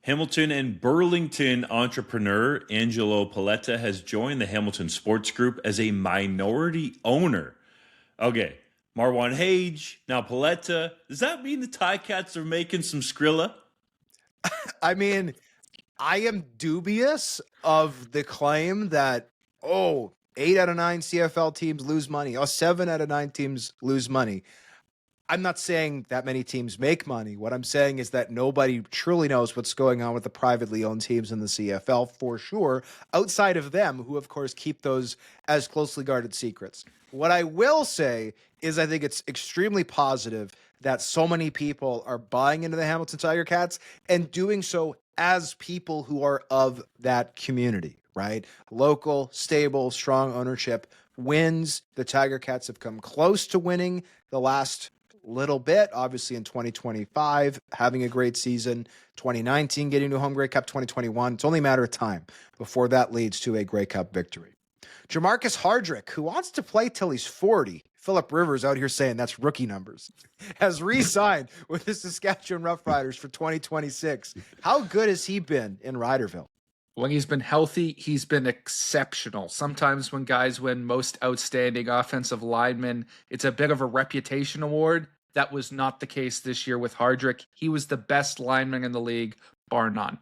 S1: Hamilton and Burlington entrepreneur Angelo Paletta has joined the Hamilton Sports Group as a minority owner. Okay, Marwan Hage, now Paletta. Does that mean the Ticats are making some Skrilla?
S2: I mean, I am dubious of the claim that, 8 out of 9 CFL teams lose money. 7 out of 9 teams lose money. I'm not saying that many teams make money. What I'm saying is that nobody truly knows what's going on with the privately owned teams in the CFL, for sure, outside of them, who, of course, keep those as closely guarded secrets. What I will say is I think it's extremely positive that so many people are buying into the Hamilton Tiger Cats and doing so as people who are of that community, right? Local, stable, strong ownership wins. The Tiger Cats have come close to winning the last little bit, obviously in 2025, having a great season, 2019 getting to a home Grey Cup, 2021. It's only a matter of time before that leads to a Grey Cup victory. Jermarcus Hardrick, who wants to play till he's 40, Philip Rivers out here saying that's rookie numbers, has re-signed with the Saskatchewan Roughriders for 2026. How good has he been in Riderville?
S3: When he's been healthy, he's been exceptional. Sometimes when guys win most outstanding offensive lineman, it's a bit of a reputation award. That was not the case this year with Hardrick. He was the best lineman in the league, bar none.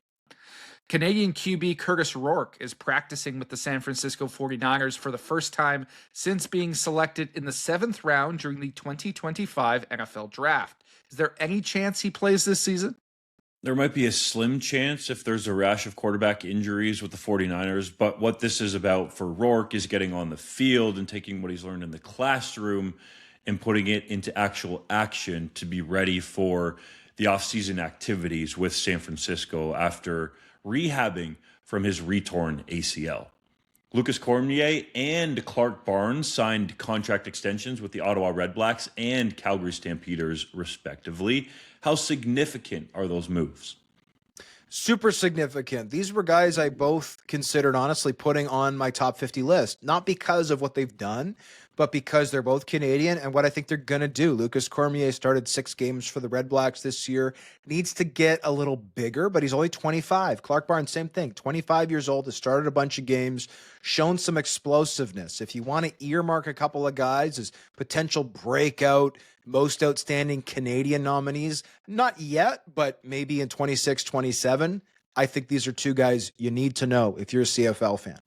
S3: Canadian QB Curtis Rourke is practicing with the San Francisco 49ers for the first time since being selected in the 7th round during the 2025 NFL Draft. Is there any chance he plays this season?
S1: There might be a slim chance if there's a rash of quarterback injuries with the 49ers, but what this is about for Rourke is getting on the field and taking what he's learned in the classroom and putting it into actual action to be ready for the offseason activities with San Francisco after rehabbing from his retorn ACL. Lucas Cormier and Clark Barnes signed contract extensions with the Ottawa Redblacks and Calgary Stampeders, respectively. How significant are those moves?
S2: Super significant. These were guys I both considered, honestly, putting on my top 50 list, not because of what they've done, but because they're both Canadian and what I think they're going to do. Lucas Cormier started 6 games for the Red Blacks this year, needs to get a little bigger, but he's only 25. Clark Barnes, same thing, 25 years old, has started a bunch of games, shown some explosiveness. If you want to earmark a couple of guys as potential breakout, most outstanding Canadian nominees, not yet, but maybe in 26, 27, I think these are 2 guys you need to know if you're a CFL fan.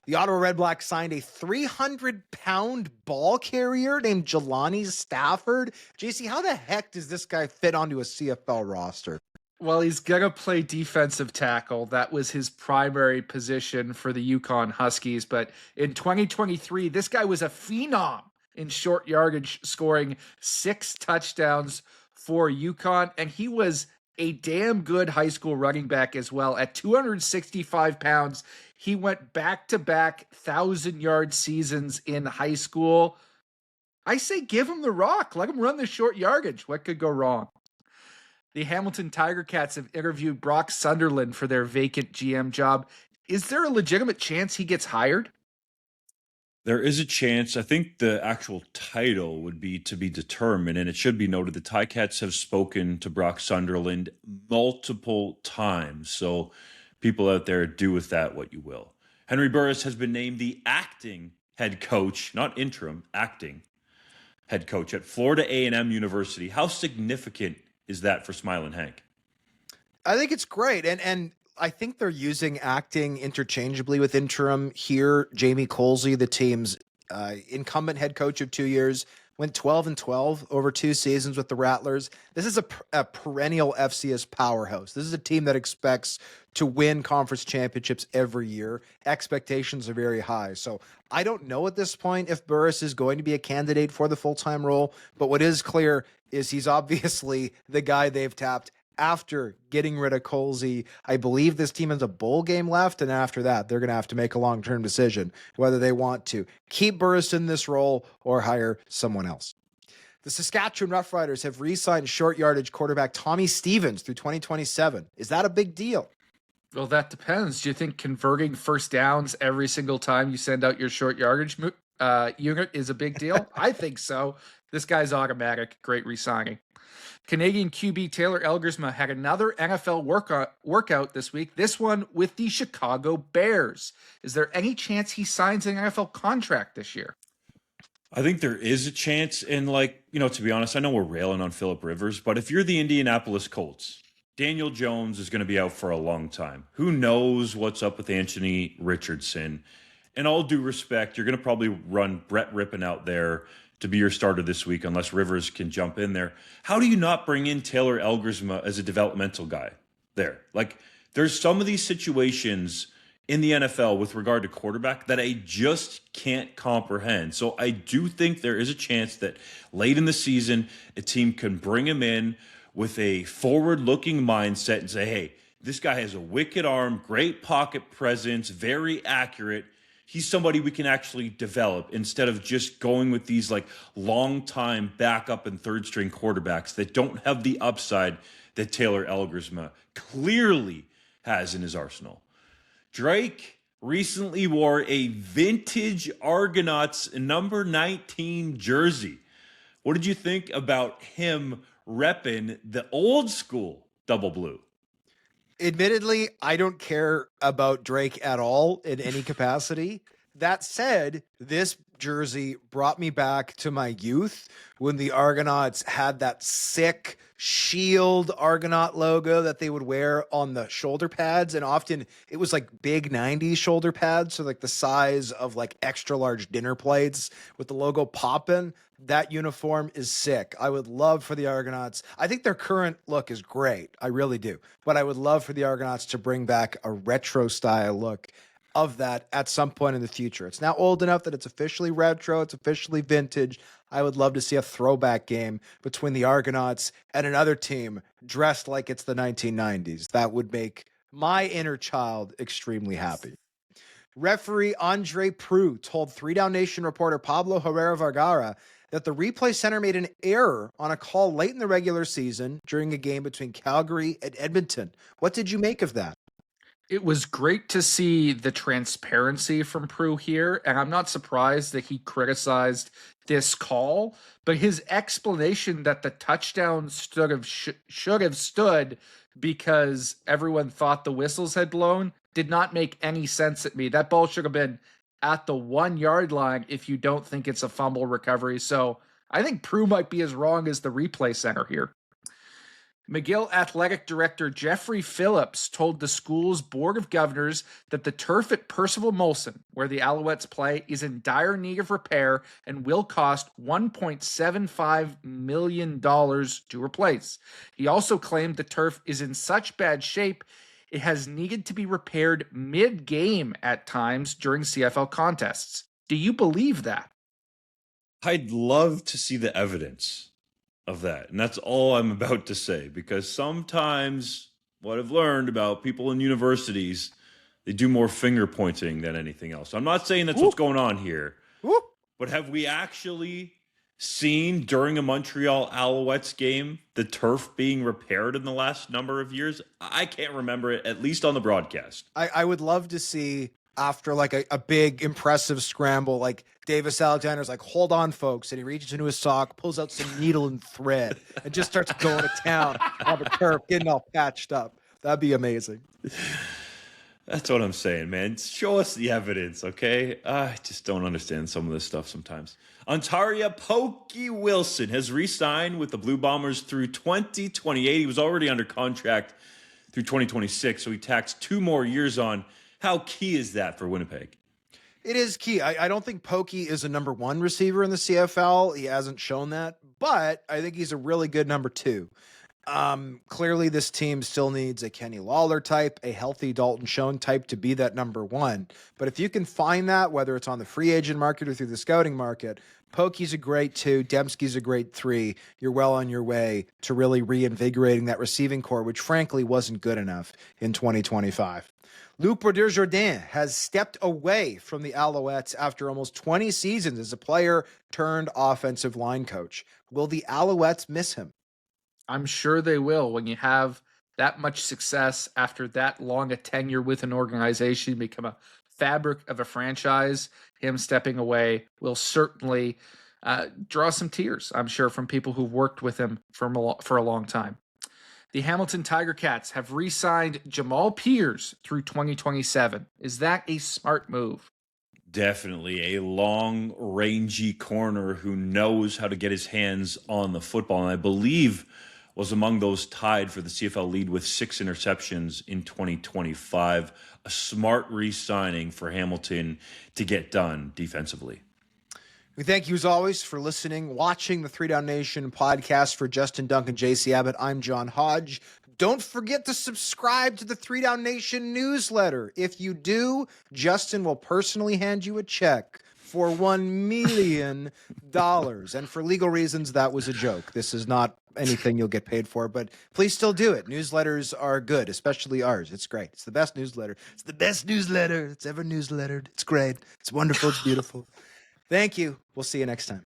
S2: The Ottawa Redblacks signed a 300-pound ball carrier named Jelani Stafford. JC, how the heck does this guy fit onto a CFL roster?
S3: Well, he's going to play defensive tackle. That was his primary position for the Yukon Huskies. But in 2023, this guy was a phenom in short yardage, scoring 6 touchdowns for Yukon. And he was a damn good high school running back as well. At 265 pounds, he went back-to-back 1,000-yard seasons in high school. I say give him the rock. Let him run the short yardage. What could go wrong? The Hamilton Tiger Cats have interviewed Brock Sunderland for their vacant GM job. Is there a legitimate chance he gets hired?
S1: There is a chance. I think the actual title would be to be determined, and it should be noted the Ticats have spoken to Brock Sunderland multiple times, so people out there, do with that what you will. Henry Burris has been named the acting head coach, not interim, acting head coach at Florida A&M University. How significant is that for Smiling Hank?
S2: I think it's great, and I think they're using acting interchangeably with interim here. Jamie Colsey, the team's incumbent head coach of 2 years, went 12-12 over 2 seasons with the Rattlers. This is a perennial FCS powerhouse. This is a team that expects to win conference championships every year. Expectations are very high. So I don't know at this point if Burris is going to be a candidate for the full-time role, but what is clear is he's obviously the guy they've tapped after getting rid of Colsey. I believe this team has a bowl game left, and after that, they're going to have to make a long-term decision whether they want to keep Burris in this role or hire someone else. The Saskatchewan Roughriders have re-signed short yardage quarterback Tommy Stevens through 2027. Is that a big deal?
S3: Well, that depends. Do you think converting first downs every single time you send out your short yardage unit is a big deal? I think so. This guy's automatic. Great re-signing. Canadian QB Taylor Elgersma had another NFL workout this week, this one with the Chicago Bears. Is there any chance he signs an NFL contract this year?
S1: I think there is a chance. And, to be honest, I know we're railing on Phillip Rivers, but if you're the Indianapolis Colts, Daniel Jones is going to be out for a long time. Who knows what's up with Anthony Richardson? And all due respect, you're going to probably run Brett Rippon out there to be your starter this week unless Rivers can jump in there. How do you not bring in Taylor Elgersma as a developmental guy there? There's some of these situations in the NFL with regard to quarterback that I just can't comprehend. So I do think there is a chance that late in the season, a team can bring him in with a forward-looking mindset and say, hey, this guy has a wicked arm, great pocket presence, very accurate. He's somebody we can actually develop instead of just going with these long-time backup and third-string quarterbacks that don't have the upside that Taylor Elgersma clearly has in his arsenal. Drake recently wore a vintage Argonauts number 19 jersey. What did you think about him repping the old school double blue?
S2: Admittedly, I don't care about Drake at all in any capacity. That said, this jersey brought me back to my youth when the Argonauts had that sick shield Argonaut logo that they would wear on the shoulder pads. And often it was big 90s shoulder pads. So the size of extra large dinner plates with the logo popping. That uniform is sick. I would love for the Argonauts. I think their current look is great. I really do. But I would love for the Argonauts to bring back a retro style look of that at some point in the future. It's now old enough that it's officially retro. It's officially vintage. I would love to see a throwback game between the Argonauts and another team dressed like it's the 1990s. That would make my inner child extremely happy. Referee Andre Proulx told 3DownNation reporter Pablo Herrera Vergara that the replay center made an error on a call late in the regular season during a game between Calgary and Edmonton. What did you make of that?
S3: It was great to see the transparency from Proulx here, and I'm not surprised that he criticized this call, but his explanation that the touchdown should have stood because everyone thought the whistles had blown did not make any sense at me. That ball should have been at the 1 yard line if you don't think it's a fumble recovery. So I think Proulx might be as wrong as the replay center here. McGill Athletic Director Jeffrey Phillips told the school's Board of Governors that the turf at Percival Molson, where the Alouettes play, is in dire need of repair and will cost $1.75 million to replace. He also claimed the turf is in such bad shape it has needed to be repaired mid-game at times during CFL contests. Do you believe that?
S1: I'd love to see the evidence of that. And that's all I'm about to say, because sometimes what I've learned about people in universities, they do more finger pointing than anything else. I'm not saying that's what's going on here, but have we actually seen during a Montreal Alouettes game the turf being repaired in the last number of years? I can't remember it, at least on the broadcast.
S2: I would love to see after a big impressive scramble, Davis Alexander's hold on folks, and he reaches into his sock, pulls out some needle and thread and just starts going to town on the turf, getting all patched up. That'd be amazing.
S1: That's what I'm saying, man. Show us the evidence, okay? I just don't understand some of this stuff sometimes. Ontaria Pokey Wilson has re-signed with the Blue Bombers through 2028. He was already under contract through 2026. So he tacks 2 more years on. How key is that for Winnipeg?
S2: It is key. I don't think Pokey is a number 1 receiver in the CFL. He hasn't shown that, but I think he's a really good number 2. Clearly this team still needs a Kenny Lawler type, a healthy Dalton Schoen type to be that number 1. But if you can find that, whether it's on the free agent market or through the scouting market, Pokey's a great 2, Dembski's a great 3. You're well on your way to really reinvigorating that receiving core, which frankly wasn't good enough in 2025. Luc Desjardins has stepped away from the Alouettes after almost 20 seasons as a player turned offensive line coach. Will the Alouettes miss him?
S3: I'm sure they will. When you have that much success after that long a tenure with an organization, become a fabric of a franchise, him stepping away will certainly draw some tears, I'm sure, from people who've worked with him for a long time. The Hamilton Tiger Cats have re-signed Jamal Pearce through 2027. Is that a smart move?
S1: Definitely a long, rangy corner who knows how to get his hands on the football. And I believe was among those tied for the CFL lead with 6 interceptions in 2025. A smart re-signing for Hamilton to get done defensively.
S2: We thank you as always for listening, watching the 3DownNation podcast. For Justin Duncan, JC Abbott, I'm John Hodge. Don't forget to subscribe to the 3DownNation newsletter. If you do, Justin will personally hand you a check for $1 million. And for legal reasons, that was a joke. This is not anything you'll get paid for, but please still do it. Newsletters are good, especially ours. It's great. It's the best newsletter. It's the best newsletter it's ever newslettered. It's great. It's wonderful. It's beautiful. Thank you. We'll see you next time.